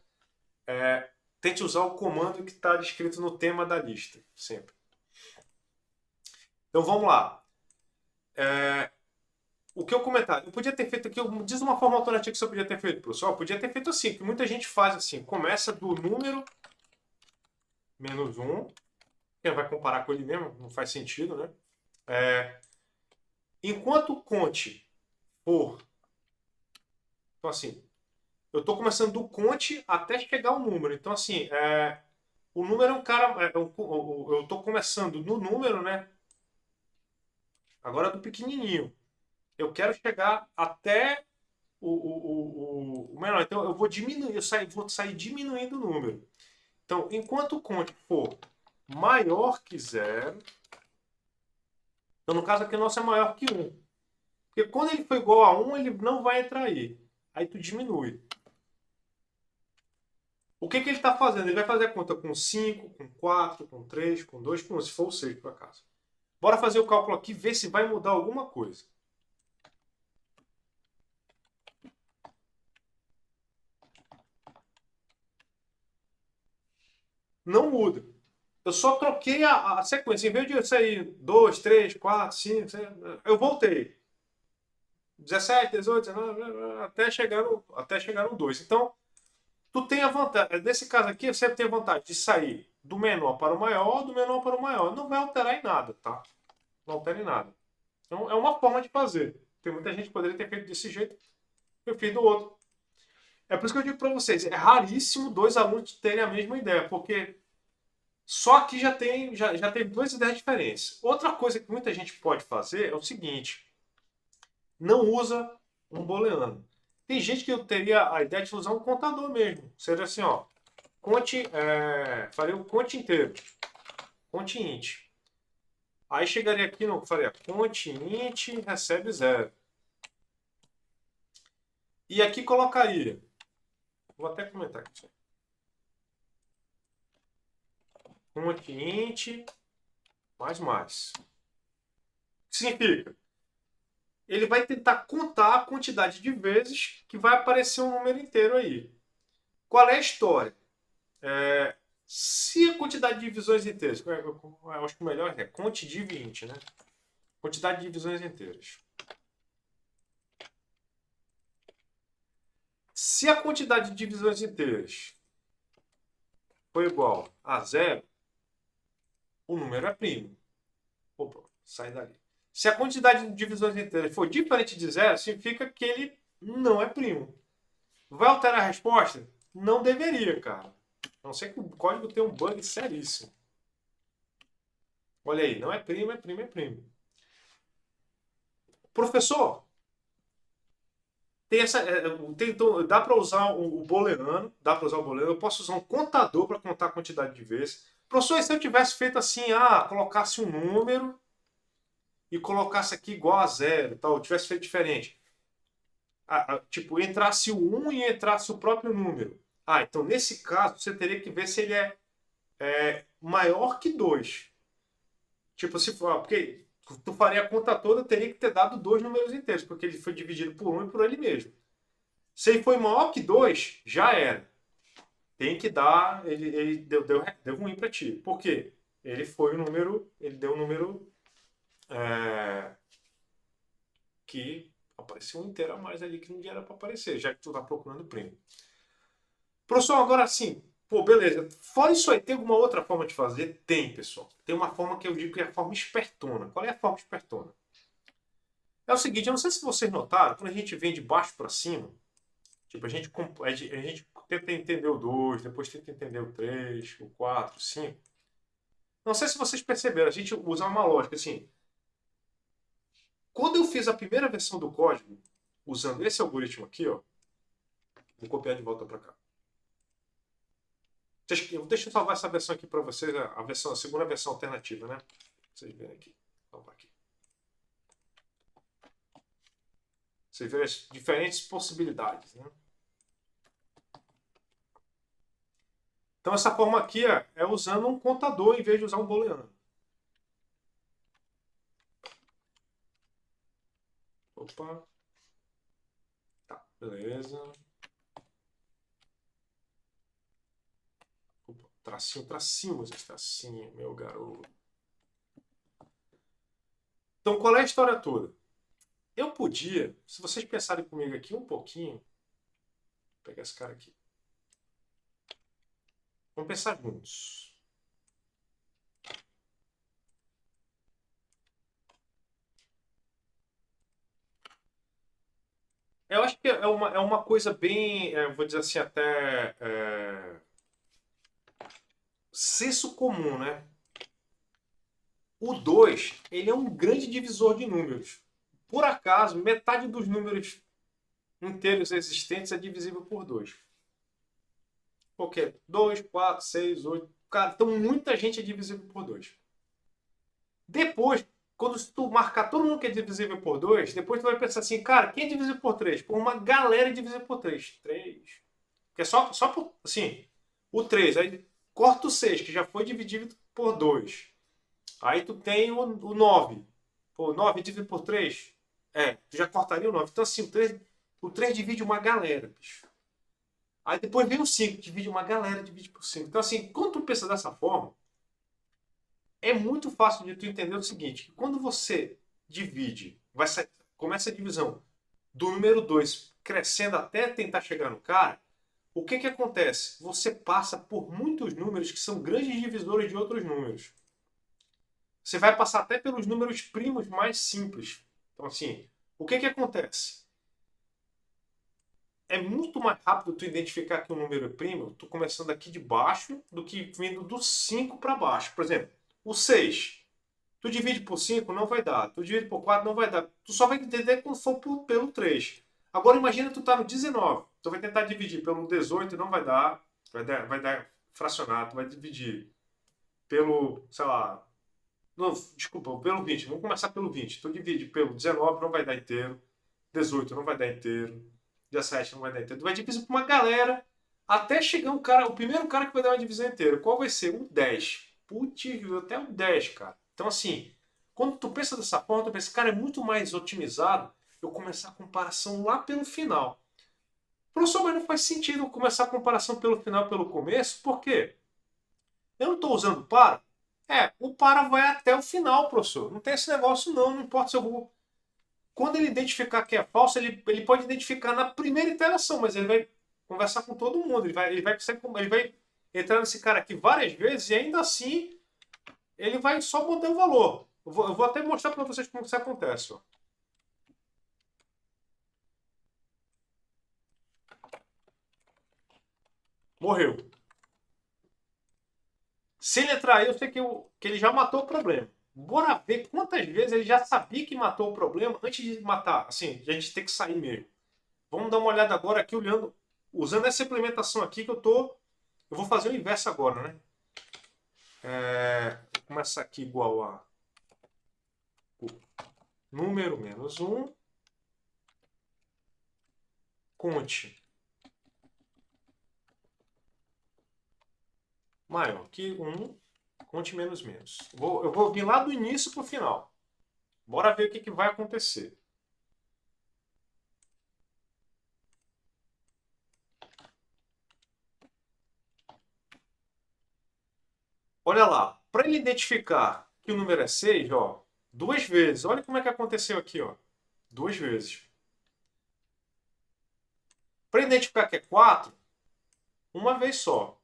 Tente usar o comando que está descrito no tema da lista, sempre. Então vamos lá. O que eu comentar? Eu podia ter feito aqui, diz uma forma alternativa que você podia ter feito, professor. Eu podia ter feito assim, que muita gente faz assim. Começa do número menos 1. Quem vai comparar com ele mesmo, não faz sentido, né? Enquanto o conte for... Então assim, eu estou começando do conte até chegar ao número. Então assim, o número é um cara... eu estou começando no número, né? Agora do pequenininho. Eu quero chegar até o menor. Então eu vou diminuir, vou sair diminuindo o número. Então, enquanto o conte for maior que 0, então no caso aqui o nosso é maior que 1. Porque quando ele for igual a 1, ele não vai entrar aí. Aí tu diminui. O que ele está fazendo? Ele vai fazer a conta com 5, com 4, com 3, com 2, com 1, se for o 6 por acaso. Bora fazer o cálculo aqui, ver se vai mudar alguma coisa. Não muda. Eu só troquei a sequência. Em vez de sair 2, 3, 4, 5, 6, eu voltei. 17, 18, 19, até chegar no 2. Então, tu tem a vantagem. Nesse caso aqui, você tem a vantagem de sair do menor para o maior, do menor para o maior. Não vai alterar em nada, tá? Não altera em nada. Então, é uma forma de fazer. Tem muita gente que poderia ter feito desse jeito, eu fiz do outro. É por isso que eu digo para vocês, é raríssimo dois alunos terem a mesma ideia, porque só aqui já tem duas ideias diferentes. Outra coisa que muita gente pode fazer é o seguinte, não usa um booleano. Tem gente que eu teria a ideia de usar um contador mesmo. Seria assim, ó, faria o conte inteiro, conte int. Aí chegaria aqui, não, faria conte int recebe 0. E aqui colocaria, vou até comentar aqui, conte int mais. O que significa? Ele vai tentar contar a quantidade de vezes que vai aparecer um número inteiro aí. Qual é a história? Se a quantidade de divisões inteiras, eu acho que o melhor é conte de 20, né? Quantidade de divisões inteiras. Se a quantidade de divisões inteiras for igual a 0, o número é primo. Opa, sai dali. Se a quantidade de divisões inteiras for diferente de 0, significa que ele não é primo. Vai alterar a resposta? Não deveria, cara. A não ser que o código tenha um bug seríssimo. Olha aí, não é primo, é primo, é primo. Professor, então, dá para usar o booleano, eu posso usar um contador para contar a quantidade de vezes. Professor, se eu tivesse feito assim, colocasse um número e colocasse aqui igual a 0, tal, eu tivesse feito diferente. Tipo, entrasse o 1 e entrasse o próprio número. Então nesse caso você teria que ver se ele é maior que 2. Tipo, se for, porque tu faria a conta toda, teria que ter dado dois números inteiros, porque ele foi dividido por 1 e por ele mesmo. Se ele foi maior que 2, já era. Tem que dar, ele deu ruim para ti. Por quê? Ele deu um número que apareceu um inteiro a mais ali que não era para aparecer, já que tu tá procurando primo. Professor, agora sim, pô, beleza. Fora isso aí, tem alguma outra forma de fazer? Tem, pessoal. Tem uma forma que eu digo que é a forma espertona. Qual é a forma espertona? É o seguinte, eu não sei se vocês notaram, quando a gente vem de baixo para cima, tipo, a gente tenta entender o 2, depois tenta entender o 3, o 4, o 5. Não sei se vocês perceberam, a gente usa uma lógica assim. Quando eu fiz a primeira versão do código, usando esse algoritmo aqui, ó, vou copiar de volta para cá. Deixa eu salvar essa versão aqui para vocês, a segunda versão alternativa, né? Vocês verem aqui. Salvar aqui. Vocês verem as diferentes possibilidades, né? Então essa forma aqui é usando um contador em vez de usar um booleano. Opa. Tá, beleza. Opa, tracinho, vocês tracinho, meu garoto. Então qual é a história toda? Eu podia, se vocês pensarem comigo aqui um pouquinho, vou pegar esse cara aqui. Vamos pensar juntos. Eu acho que é uma coisa bem, vou dizer assim, até senso comum, né? O 2, ele é um grande divisor de números. Por acaso, metade dos números inteiros existentes é divisível por 2. Por quê? 2, 4, 6, 8. Cara, então muita gente é divisível por 2. Depois, quando tu marcar todo mundo que é divisível por 2, depois tu vai pensar assim, cara, quem é divisível por 3? Por uma galera é divisível por 3. 3. Porque é só por, assim, o 3. Aí corta o 6, que já foi dividido por 2. Aí tu tem o 9. Pô, 9 dividido por 3? Tu já cortaria o 9. Então assim, o 3 divide uma galera, bicho. Aí depois vem o 5, divide uma galera, divide por 5. Então assim, quando tu pensa dessa forma, é muito fácil de tu entender o seguinte, que quando você divide, começa a divisão do número 2 crescendo até tentar chegar no cara, o que acontece? Você passa por muitos números que são grandes divisores de outros números. Você vai passar até pelos números primos mais simples. Então, assim, O que acontece? É muito mais rápido tu identificar que o número é primo, tu começando aqui de baixo, do que vindo do 5 para baixo. Por exemplo, o 6. Tu divide por 5, não vai dar. Tu divide por 4, não vai dar. Tu só vai entender quando for pelo 3. Agora imagina tu tá no 19. Tu vai tentar dividir pelo 18, não vai dar. Vai dar fracionado. Tu vai dividir pelo, sei lá... Não, desculpa, pelo 20. Vamos começar pelo 20. Tu divide pelo 19, não vai dar inteiro. 18 não vai dar inteiro. 17 não vai dar inteiro. Tu vai dividir pra uma galera até chegar o primeiro cara que vai dar uma divisão inteira. Qual vai ser? Um 10. Putz, até um 10, cara. Então, assim, quando tu pensa dessa forma, tu pensa, cara, é muito mais otimizado eu começar a comparação lá pelo final. Professor, mas não faz sentido eu começar a comparação pelo final, pelo começo, por quê? Eu não estou usando para? O para vai até o final, professor. Não tem esse negócio não, não importa se eu vou... Quando ele identificar que é falso, ele pode identificar na primeira interação, mas ele vai conversar com todo mundo, ele vai entrar nesse cara aqui várias vezes e ainda assim ele vai só mudar o valor. Eu vou até mostrar para vocês como isso acontece. Ó. Morreu. Se ele entrar aí, eu sei que ele já matou o problema. Bora ver quantas vezes ele já sabia que matou o problema antes de matar. Assim, a gente tem que sair mesmo. Vamos dar uma olhada agora aqui, usando essa implementação aqui que eu tô. Eu vou fazer o inverso agora, né? Vou começar aqui igual a o número menos 1, conte maior que 1, conte menos menos. Eu vou vir lá do início para o final. Bora ver o que vai acontecer. Olha lá, para ele identificar que o número é 6, ó, duas vezes. Olha como é que aconteceu aqui, ó. Duas vezes. Para identificar que é 4, uma vez só.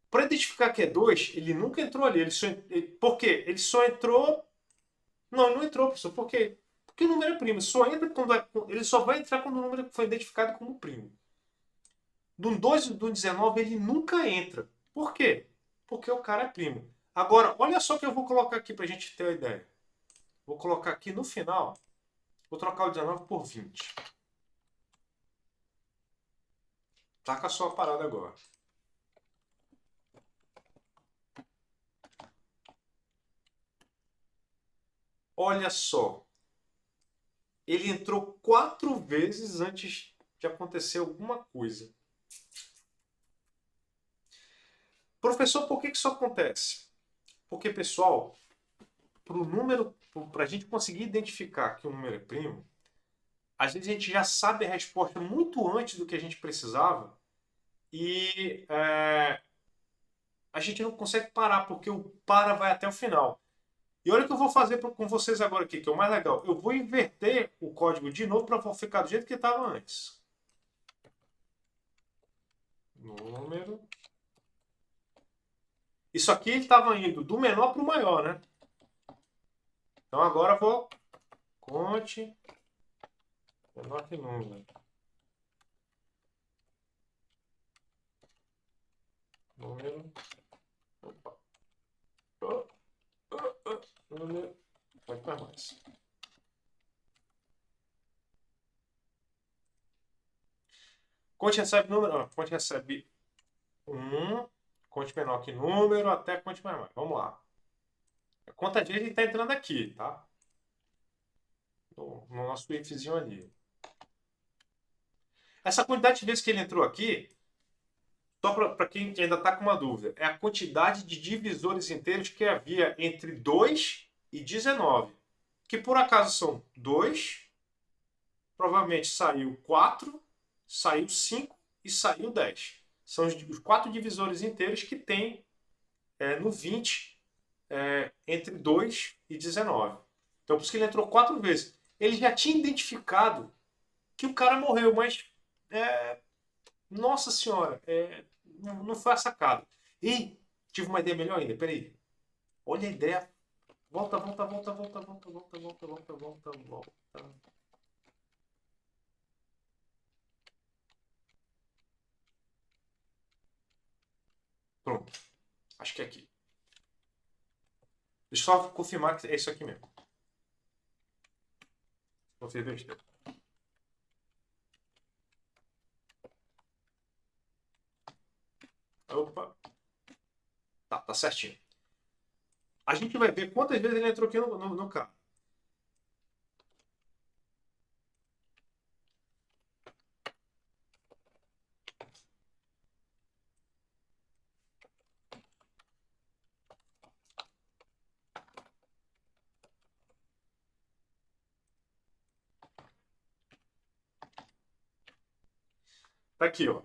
Para identificar que é 2, ele nunca entrou ali. Por quê? Ele só entrou... Não, ele não entrou, professor. Por quê? Porque o número é primo. Ele só vai entrar quando o número foi identificado como primo. Do 2 e do 19 ele nunca entra. Por quê? Porque o cara é primo. Agora, olha só o que eu vou colocar aqui para a gente ter uma ideia. Vou colocar aqui no final. Vou trocar o 19 por 20. Taca só a parada agora. Olha só. Ele entrou 4 vezes antes de acontecer alguma coisa. Professor, por que isso acontece? Porque, pessoal, para a gente conseguir identificar que o número é primo, às vezes a gente já sabe a resposta muito antes do que a gente precisava e a gente não consegue parar, porque o para vai até o final. E olha o que eu vou fazer com vocês agora aqui, que é o mais legal. Eu vou inverter o código de novo para ficar do jeito que estava antes. Número. Isso aqui ele estava indo do menor para o maior, né? Então agora eu vou... Conte menor que número. Número. Opa. Número. Pode para mais. Conte recebe número. Conte recebe 1. Conte menor que número até conte mais. Vamos lá. A conta de ele está entrando aqui, tá? No nosso ifzinho ali. Essa quantidade de vezes que ele entrou aqui, só para quem ainda está com uma dúvida, é a quantidade de divisores inteiros que havia entre 2 e 19. Que por acaso são 2, provavelmente saiu 4, saiu 5 e saiu 10. São os 4 divisores inteiros que tem no 20 entre 2 e 19. Então por isso que ele entrou 4 vezes. Ele já tinha identificado que o cara morreu, mas nossa senhora, não foi a sacada. E tive uma ideia melhor ainda, peraí. Olha a ideia, Volta, volta, volta, volta, volta, volta, volta, volta, volta, volta. Pronto. Acho que é aqui. Deixa eu só confirmar que é isso aqui mesmo. Não fiz besteira. Opa. Tá certinho. A gente vai ver quantas vezes ele entrou aqui no carro. Tá aqui, ó.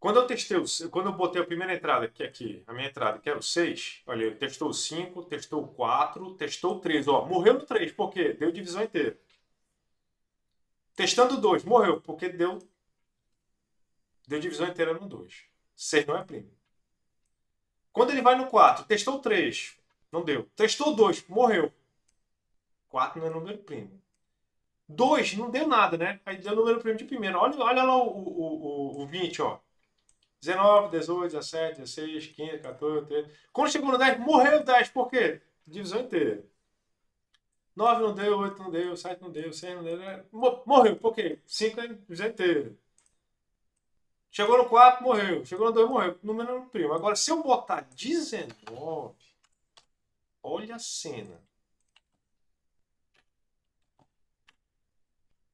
Quando eu testei, quando eu botei a primeira entrada, que é aqui, a minha entrada, que era o 6, olha, ele testou o 5, testou o 4, testou o 3, ó, morreu no 3, por quê? Deu divisão inteira. Testando o 2, morreu, porque deu divisão inteira no 2. 6 não é primo. Quando ele vai no 4, testou o 3, não deu. Testou o 2, morreu. 4 não é número primo. 2 não deu nada, né? Aí deu número primo de primeiro. Olha lá o 20, ó. 19, 18, 17, 16, 15, 14, 13. Quando chegou no 10, morreu o 10. Por quê? Divisão inteira. 9 não deu, 8 não deu, 7 não deu, 6 não deu. Morreu. Por quê? 5 é divisão inteira. Chegou no 4, morreu. Chegou no 2, morreu. Número primo. Agora, se eu botar 19, olha a cena.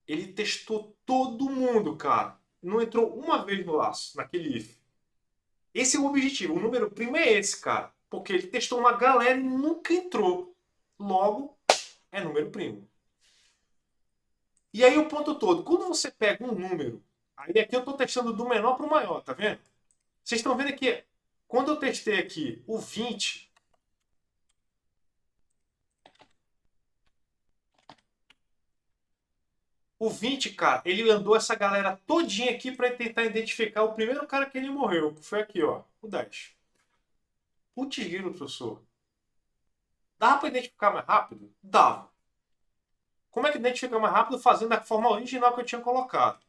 Ele testou todo mundo, cara. Não entrou uma vez no laço, naquele if. Esse é o objetivo. O número primo é esse, cara. Porque ele testou uma galera e nunca entrou. Logo, é número primo. E aí o ponto todo. Quando você pega um número, aí aqui eu estou testando do menor para o maior, tá vendo? Vocês estão vendo aqui, quando eu testei aqui o 20, o 20, cara, ele andou essa galera todinha aqui para tentar identificar o primeiro cara que ele morreu. Foi aqui, ó, o 10. Putz, grilo, professor. Dava para identificar mais rápido? Dava. Como é que identifica mais rápido? Fazendo da forma original que eu tinha colocado.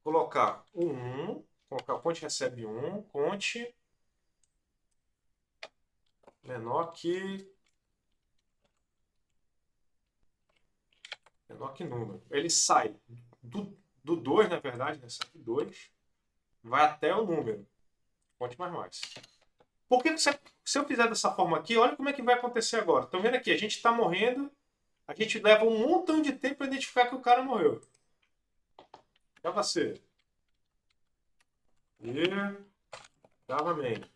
Colocar o 1, colocar o conte recebe 1, conte menor que número. Ele sai do 2, na verdade, né? Sai do 2, vai até o número. Conte mais. Por que se eu fizer dessa forma aqui, olha como é que vai acontecer agora. Estão vendo aqui? A gente está morrendo, a gente leva um montão de tempo para identificar que o cara morreu. Já vai ser. E novamente.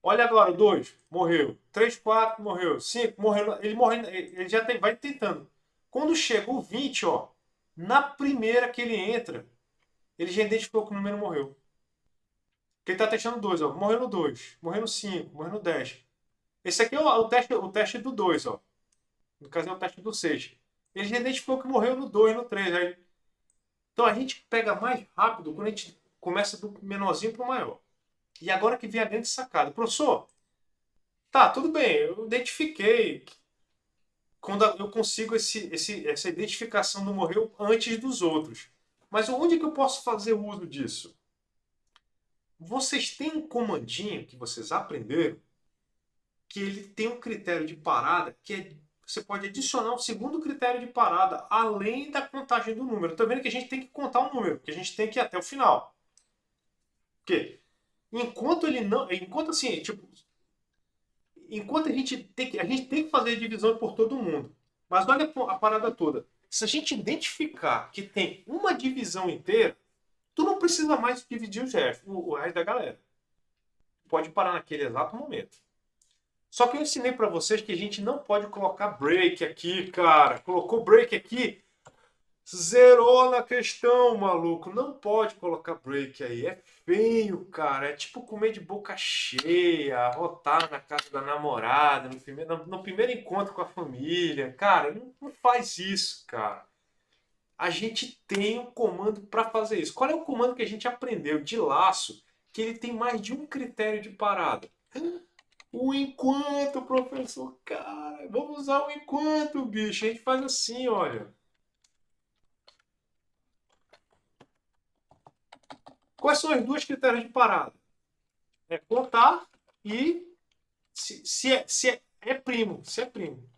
Olha agora, o 2, morreu. 3, 4, morreu. 5, morreu. Ele já vai tentando. Quando chega o 20, ó, na primeira que ele entra, ele já identificou que o número morreu. Porque ele está testando 2, ó. Morreu no 2, morreu no 5, morreu no 10. Esse aqui é o teste do 2, ó. No caso é o teste do 6. Ele já identificou que morreu no 2, no 3. Aí. Então a gente pega mais rápido quando a gente começa do menorzinho para o maior. E agora que vem a grande sacada. Professor, tá, tudo bem, eu identifiquei quando eu consigo essa identificação do morreu antes dos outros. Mas onde que eu posso fazer uso disso? Vocês têm um comandinho que vocês aprenderam que ele tem um critério de parada que você pode adicionar um segundo critério de parada além da contagem do número. Tá vendo que a gente tem que contar o número, que a gente tem que ir até o final. Porque enquanto ele não, enquanto assim, tipo, enquanto a gente tem que fazer a divisão por todo mundo. Mas olha a parada toda. Se a gente identificar que tem uma divisão inteira, tu não precisa mais dividir o resto da galera. Pode parar naquele exato momento. Só que eu ensinei para vocês que a gente não pode colocar break aqui, cara. Colocou break aqui, zerou na questão, maluco. Não pode colocar break aí. É feio, cara. É tipo comer de boca cheia, rotar na casa da namorada, no primeiro encontro com a família. Cara, não faz isso, cara. A gente tem um comando para fazer isso. Qual é o comando que a gente aprendeu de laço que ele tem mais de um critério de parada? O enquanto, professor, cara. Vamos usar o enquanto, bicho. A gente faz assim, olha. Quais são as duas critérios de parada? É contar e se é primo. Se é primo.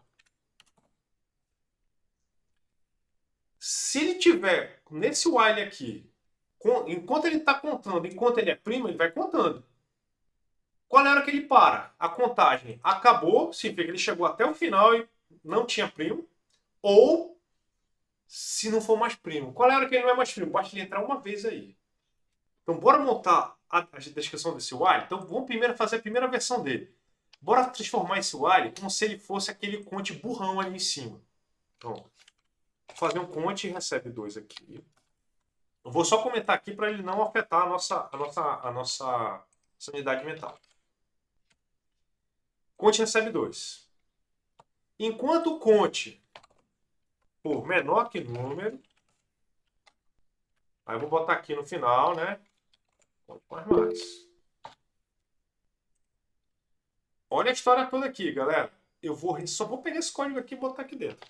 Se ele tiver nesse while aqui, enquanto ele está contando, enquanto ele é primo, ele vai contando. Qual é a hora que ele para? A contagem acabou, significa que ele chegou até o final e não tinha primo. Ou, se não for mais primo. Qual é a hora que ele não é mais primo? Basta ele entrar uma vez aí. Então, bora montar a descrição desse while. Então, vamos primeiro fazer a primeira versão dele. Bora transformar esse while como se ele fosse aquele conte burrão ali em cima. Então, vou fazer um conte e recebe 2 aqui. Eu vou só comentar aqui para ele não afetar a nossa sanidade mental. Conte recebe 2. Enquanto o conte for menor que número, aí eu vou botar aqui no final, né? Conte mais. Olha a história toda aqui, galera. Só vou pegar esse código aqui e botar aqui dentro.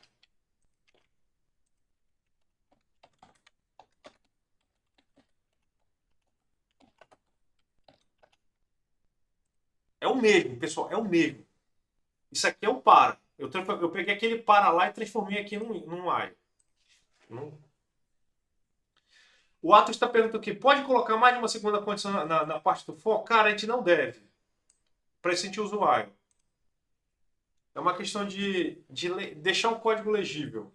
É o mesmo, pessoal, é o mesmo. Isso aqui é o para. Eu peguei aquele para lá e transformei aqui num I. O Atos está perguntando aqui, pode colocar mais de uma segunda condição na parte do for? Cara, a gente não deve. Para isso a gente usa o while. É uma questão de deixar o código legível.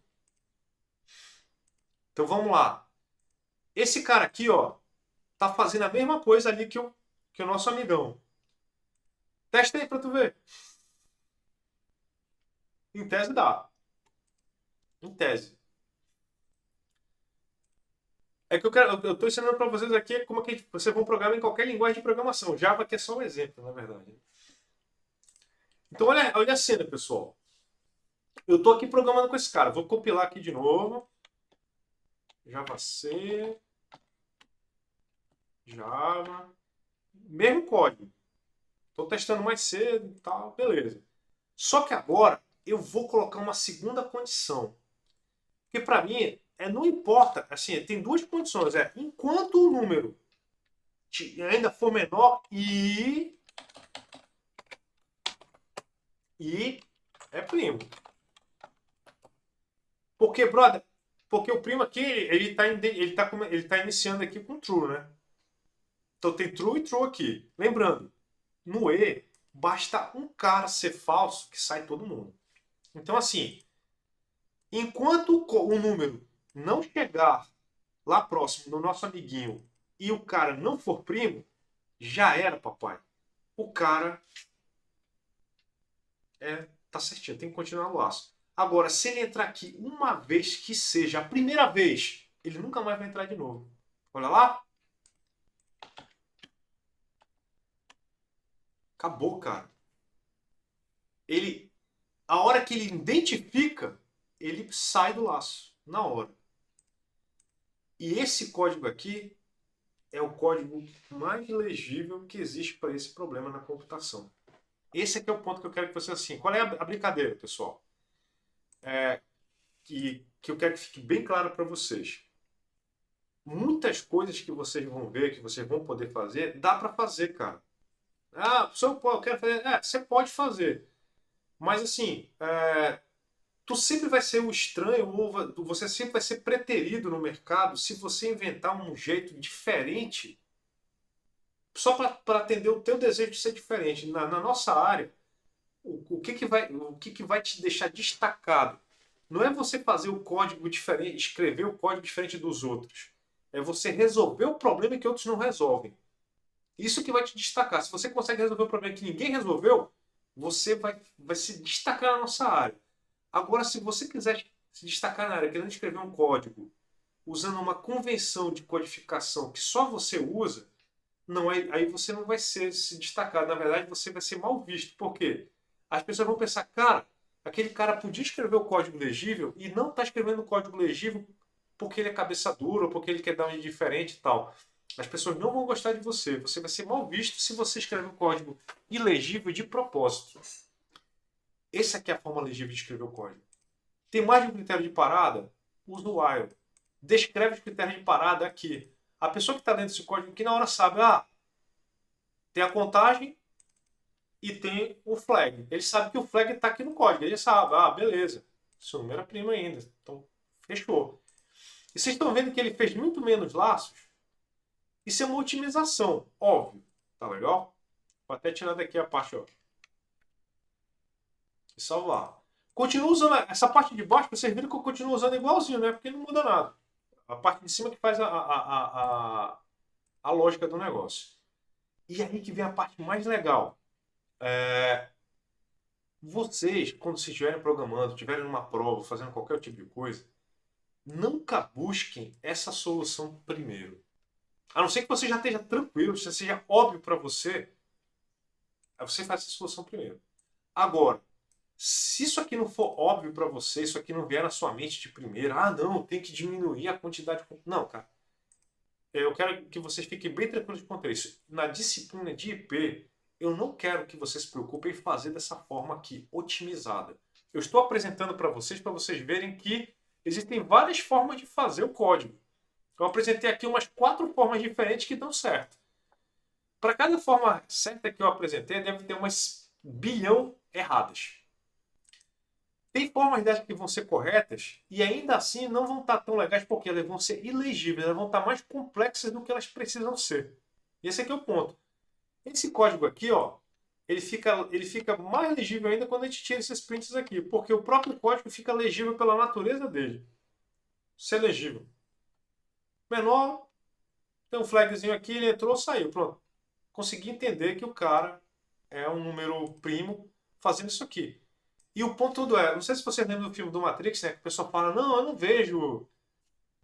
Então vamos lá. Esse cara aqui, ó, tá fazendo a mesma coisa ali que o nosso amigão. Testa aí para tu ver. Em tese dá. Em tese. É que eu estou ensinando para vocês aqui como é que vocês vão programar em qualquer linguagem de programação. Java que é só um exemplo, na verdade. Então olha a cena, pessoal. Eu estou aqui programando com esse cara. Vou compilar aqui de novo. Java C. Java. Mesmo código. Estou testando mais cedo e tal, beleza. Só que agora eu vou colocar uma segunda condição. Porque para mim, não importa, assim, tem duas condições. Enquanto o número ainda for menor e é primo. Porque, brother, porque o primo aqui, ele tá iniciando aqui com true, né? Então tem true e true aqui. Lembrando, no E, basta um cara ser falso que sai todo mundo. Então, assim, enquanto o número não chegar lá próximo do nosso amiguinho e o cara não for primo, já era, papai. O cara tá certinho, tem que continuar no laço. Agora, se ele entrar aqui uma vez que seja a primeira vez, ele nunca mais vai entrar de novo. Olha lá. Acabou, cara. A hora que ele identifica, ele sai do laço. Na hora. E esse código aqui é o código mais legível que existe para esse problema na computação. Esse aqui é o ponto que eu quero que você assim. Qual é a brincadeira, pessoal? Que eu quero que fique bem claro para vocês. Muitas coisas que vocês vão ver, que vocês vão poder fazer, dá para fazer, cara. Eu quero fazer. Você pode fazer. Mas assim, tu sempre vai ser o estranho, ou você sempre vai ser preterido no mercado se você inventar um jeito diferente só para atender o teu desejo de ser diferente. Na nossa área, o que vai te deixar destacado? Não é você fazer o código diferente, escrever o código diferente dos outros. É você resolver o problema que outros não resolvem. Isso que vai te destacar. Se você consegue resolver o problema que ninguém resolveu, você vai se destacar na nossa área. Agora, se você quiser se destacar na área, querendo escrever um código usando uma convenção de codificação que só você usa, aí você não vai se destacar. Na verdade, você vai ser mal visto. Por quê? As pessoas vão pensar, cara, aquele cara podia escrever o código legível e não está escrevendo o código legível porque ele é cabeça dura ou porque ele quer dar um diferente e tal. As pessoas não vão gostar de você. Você vai ser mal visto se você escrever um código ilegível de propósito. Essa aqui é a forma legível de escrever o código. Tem mais de um critério de parada? Usa o while. Descreve os critérios de parada aqui. A pessoa que está lendo esse código aqui na hora sabe, tem a contagem e tem o flag. Ele sabe que o flag está aqui no código. Ele sabe, beleza. Seu número é primo ainda. Então, fechou. E vocês estão vendo que ele fez muito menos laços? Isso é uma otimização, óbvio. Tá legal? Vou até tirar daqui a parte, e salvar. Continuo usando essa parte de baixo, vocês viram que eu continuo usando igualzinho, né? Porque não muda nada. A parte de cima que faz a lógica do negócio. E aí que vem a parte mais legal. Vocês, quando vocês estiverem programando, estiverem numa prova, fazendo qualquer tipo de coisa, nunca busquem essa solução primeiro. A não ser que você já esteja tranquilo, já seja óbvio para você, aí você faz essa solução primeiro. Agora, se isso aqui não for óbvio para você, isso aqui não vier na sua mente de primeira, não, tem que diminuir a quantidade. Não, cara. Eu quero que vocês fiquem bem tranquilos quanto a isso. Na disciplina de IP, eu não quero que vocês se preocupem em fazer dessa forma aqui, otimizada. Eu estou apresentando para vocês verem que existem várias formas de fazer o código. Eu apresentei aqui umas 4 formas diferentes que dão certo. Para cada forma certa que eu apresentei, deve ter umas bilhão erradas. Tem formas dessas que vão ser corretas e ainda assim não vão estar tão legais porque elas vão ser ilegíveis, elas vão estar mais complexas do que elas precisam ser. Esse aqui é o ponto. Esse código aqui, ele fica mais legível ainda quando a gente tira esses prints aqui, porque o próprio código fica legível pela natureza dele. Ser legível. Menor, tem um flagzinho aqui, ele entrou, saiu, pronto. Consegui entender que o cara é um número primo fazendo isso aqui. E o ponto todo não sei se vocês lembram do filme do Matrix, né? Que o pessoal fala, não, eu não vejo,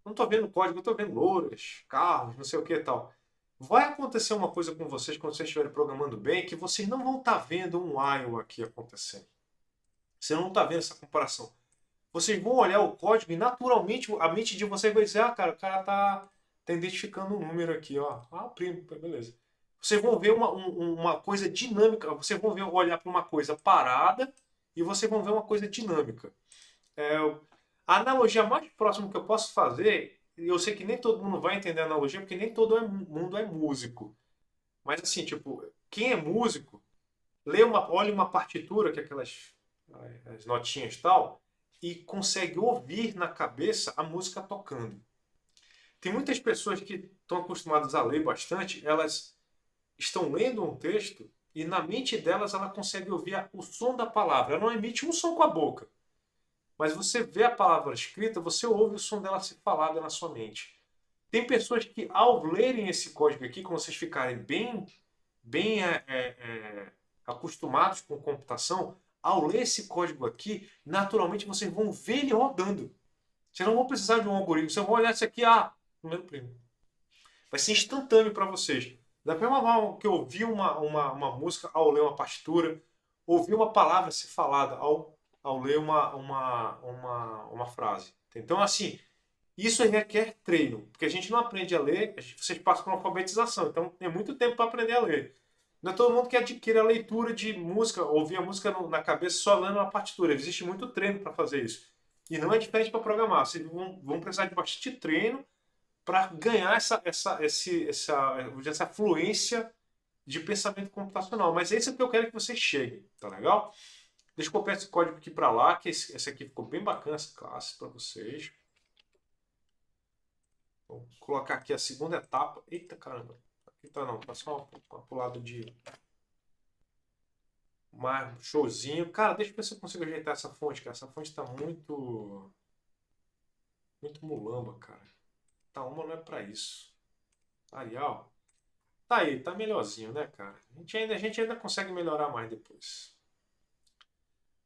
não tô vendo código, eu tô vendo louras, carros, não sei o que e tal. Vai acontecer uma coisa com vocês quando vocês estiverem programando bem, que vocês não vão estar vendo um while aqui acontecendo. Você não está vendo essa comparação. Vocês vão olhar o código e naturalmente a mente de vocês vai dizer, cara, o cara tá identificando um número aqui, ó. Primo, beleza. Vocês vão ver uma coisa dinâmica, vocês vão olhar para uma coisa parada e vocês vão ver uma coisa dinâmica. A analogia mais próxima que eu posso fazer, eu sei que nem todo mundo vai entender a analogia, porque nem todo mundo é músico. Mas assim, tipo, quem é músico, olha uma partitura, que é aquelas as notinhas e tal, e consegue ouvir na cabeça a música tocando. Tem muitas pessoas que estão acostumadas a ler bastante, elas estão lendo um texto e na mente delas ela consegue ouvir o som da palavra. Ela não emite um som com a boca. Mas você vê a palavra escrita, você ouve o som dela ser falada na sua mente. Tem pessoas que, ao lerem esse código aqui, quando vocês ficarem bem acostumados com computação, ao ler esse código aqui, naturalmente vocês vão ver ele rodando. Vocês não vão precisar de um algoritmo. Vocês vão olhar isso aqui, número primo. Vai ser instantâneo para vocês. Da mesma forma que eu ouvi uma música ao ler uma partitura, ouvi uma palavra ser falada ao ler uma frase. Então, assim, isso requer treino, porque a gente não aprende a ler, vocês passam por uma alfabetização, então tem muito tempo para aprender a ler. Não é todo mundo que adquire a leitura de música, ouvir a música na cabeça só lendo uma partitura. Existe muito treino para fazer isso. E não é diferente para programar. Vocês vão precisar de bastante treino para ganhar essa fluência de pensamento computacional. Mas é isso que eu quero que vocês cheguem, tá legal? Deixa eu copiar esse código aqui para lá, que esse aqui ficou bem bacana, essa classe para vocês. Vou colocar aqui a segunda etapa. Eita caramba, aqui tá não, tá só pro lado de mais showzinho. Cara, deixa eu ver se eu consigo ajeitar essa fonte, cara. Essa fonte tá muito mulamba, cara. Tá uma não é para isso. Arial. Tá aí, tá melhorzinho, né, cara? A gente ainda consegue melhorar mais depois.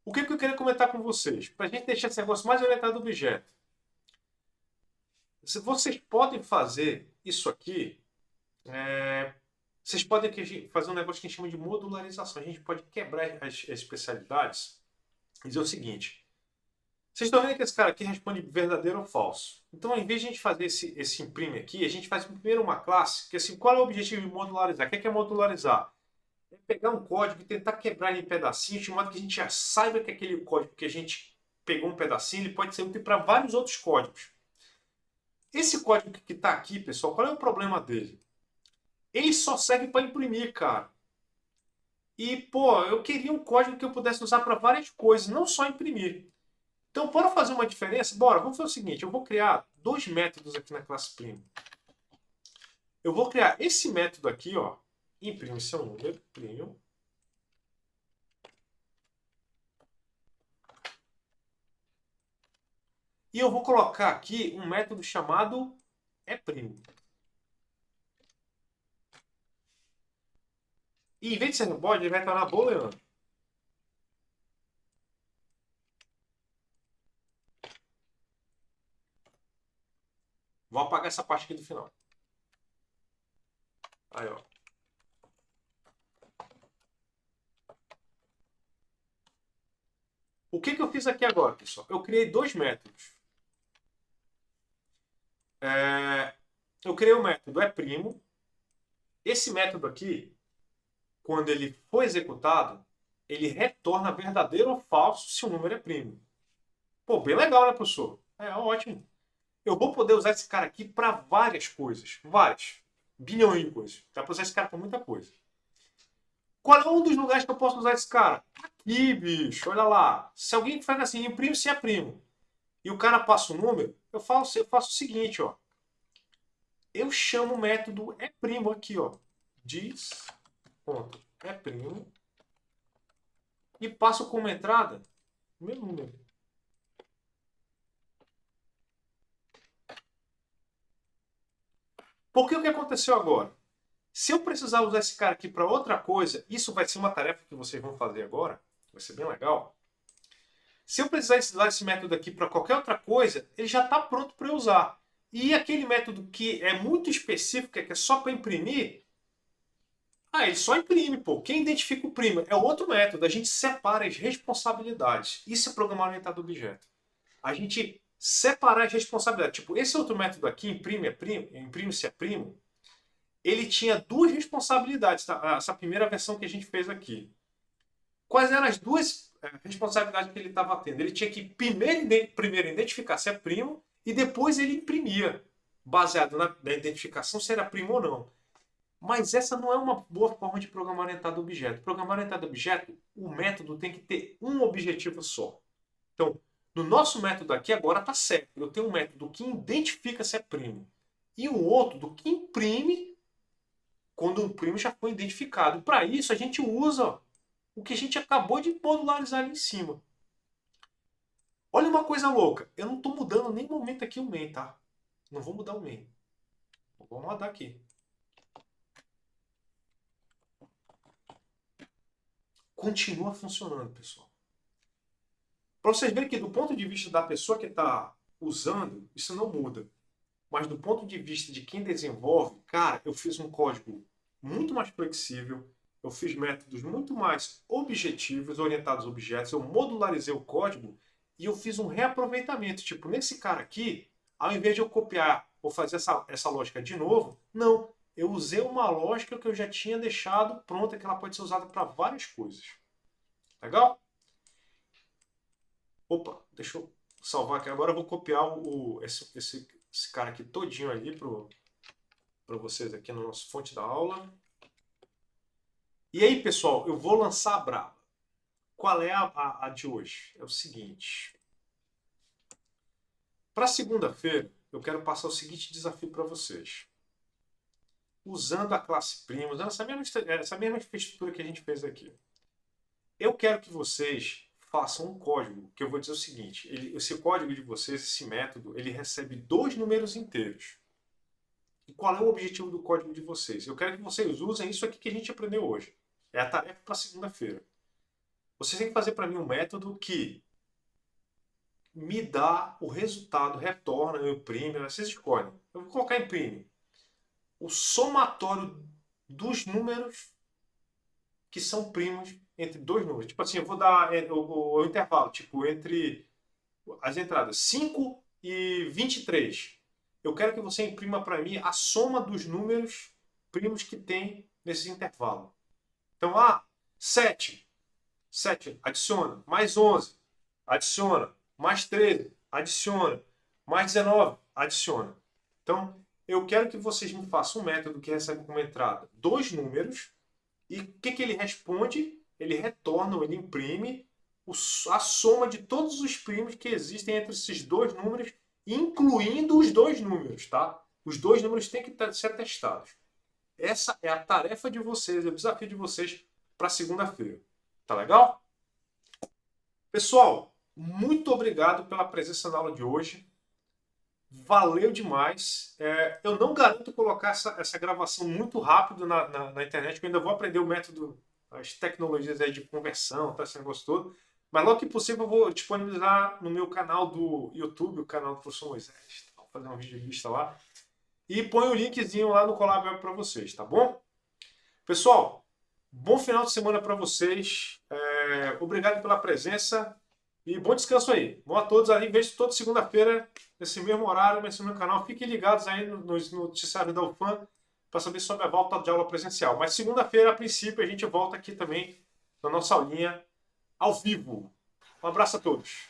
O que eu queria comentar com vocês? Pra gente deixar esse negócio mais orientado ao objeto. Vocês podem fazer isso aqui. Vocês podem fazer um negócio que a gente chama de modularização. A gente pode quebrar as especialidades e dizer o seguinte. Vocês estão vendo que esse cara aqui responde verdadeiro ou falso. Então, em vez de a gente fazer esse imprime aqui, a gente faz primeiro uma classe, que assim, qual é o objetivo de modularizar? O que é modularizar? É pegar um código e tentar quebrar ele em pedacinhos, de modo que a gente já saiba que aquele código que a gente pegou um pedacinho, ele pode ser útil para vários outros códigos. Esse código que está aqui, pessoal, qual é o problema dele? Ele só serve para imprimir, cara. E, pô, eu queria um código que eu pudesse usar para várias coisas, não só imprimir. Então, para fazer uma diferença, bora, vamos fazer o seguinte, eu vou criar dois métodos aqui na classe primo. Eu vou criar esse método aqui, ó, imprime seu número, primo. E eu vou colocar aqui um método chamado primo. E em vez de ser no bode, ele vai estar na booleano. Vou apagar essa parte aqui do final. Aí, ó. O que eu fiz aqui agora, pessoal? Eu criei dois métodos. Eu criei o método primo. Esse método aqui, quando ele for executado, ele retorna verdadeiro ou falso se o número é primo. Pô, bem legal, né, professor? É ótimo. Eu vou poder usar esse cara aqui para várias coisas. Várias. Bilhões de coisas. Dá para usar esse cara para muita coisa. Qual é um dos lugares que eu posso usar esse cara? Aqui, bicho. Olha lá. Se alguém faz assim, imprime se é primo, e o cara passa o número, eu faço o seguinte, ó. Eu chamo o método primo aqui, ó. Diz.primo e passo como entrada o meu número. Porque o que aconteceu agora? Se eu precisar usar esse cara aqui para outra coisa, isso vai ser uma tarefa que vocês vão fazer agora, vai ser bem legal. Se eu precisar usar esse método aqui para qualquer outra coisa, ele já está pronto para eu usar. E aquele método que é muito específico, que é só para imprimir, ele só imprime, pô. Quem identifica o primo é o outro método. A gente separa as responsabilidades. Isso é programar orientado a objeto. A gente separar as responsabilidades. Tipo, esse outro método aqui, imprime se é primo, ele tinha duas responsabilidades, tá? Essa primeira versão que a gente fez aqui. Quais eram as duas responsabilidades que ele estava tendo? Ele tinha que primeiro identificar se é primo e depois ele imprimia, baseado na identificação se era primo ou não. Mas essa não é uma boa forma de programar orientado a objeto. Programar orientado a objeto, o método tem que ter um objetivo só. Então, no nosso método aqui agora está certo. Eu tenho um método que identifica se é primo e um outro do que imprime quando um primo já foi identificado. Para isso, a gente usa o que a gente acabou de modularizar ali em cima. Olha uma coisa louca. Eu não estou mudando nem momento aqui o main, tá? Não vou mudar o main. Vamos rodar aqui. Continua funcionando, pessoal. Para vocês verem que do ponto de vista da pessoa que está usando, isso não muda. Mas do ponto de vista de quem desenvolve, cara, eu fiz um código muito mais flexível, eu fiz métodos muito mais objetivos, orientados a objetos, eu modularizei o código e eu fiz um reaproveitamento. Tipo, nesse cara aqui, ao invés de eu copiar ou fazer essa lógica de novo, não. Eu usei uma lógica que eu já tinha deixado pronta, que ela pode ser usada para várias coisas. Legal? Opa, deixa eu salvar aqui. Agora eu vou copiar esse cara aqui todinho ali para vocês aqui no nosso fonte da aula. E aí, pessoal, eu vou lançar a braba. Qual é a de hoje? É o seguinte. Para segunda-feira, eu quero passar o seguinte desafio para vocês. Usando a classe prima, usando essa mesma infraestrutura que a gente fez aqui. Eu quero que vocês façam um código, que eu vou dizer o seguinte. Esse código de vocês, esse método, ele recebe dois números inteiros. E qual é o objetivo do código de vocês? Eu quero que vocês usem isso aqui que a gente aprendeu hoje. É a tarefa para segunda-feira. Vocês têm que fazer para mim um método que me dá o resultado, retorna, eu imprime, vocês escolhem. Eu vou colocar imprime. O somatório dos números que são primos entre dois números. Tipo assim, eu vou dar o intervalo, tipo, entre as entradas 5 e 23. Eu quero que você imprima para mim a soma dos números primos que tem nesse intervalo. Então, 7. 7, adiciona. Mais 11, adiciona. Mais 13, adiciona. Mais 19, adiciona. Então, eu quero que vocês me façam um método que recebe como entrada dois números. E o que ele responde? Ele retorna, ou ele imprime a soma de todos os primos que existem entre esses dois números, incluindo os dois números, tá? Os dois números têm que ser testados. Essa é a tarefa de vocês, é o desafio de vocês para segunda-feira. Tá legal? Pessoal, muito obrigado pela presença na aula de hoje. Valeu demais. Eu não garanto colocar essa gravação muito rápido na internet, porque eu ainda vou aprender o método, as tecnologias aí de conversão, tá, esse negócio todo. Mas logo que possível eu vou disponibilizar no meu canal do YouTube, o canal do Professor Moisés. Vou fazer um vídeo lista lá. E põe o linkzinho lá no Colab Web para vocês, tá bom? Pessoal, bom final de semana para vocês. Obrigado pela presença e bom descanso aí. Bom a todos aí. Vejo toda segunda-feira, nesse mesmo horário, nesse mesmo canal. Fiquem ligados aí nos noticiários da UFAM para saber sobre a volta de aula presencial. Mas segunda-feira, a princípio, a gente volta aqui também na nossa aulinha ao vivo. Um abraço a todos.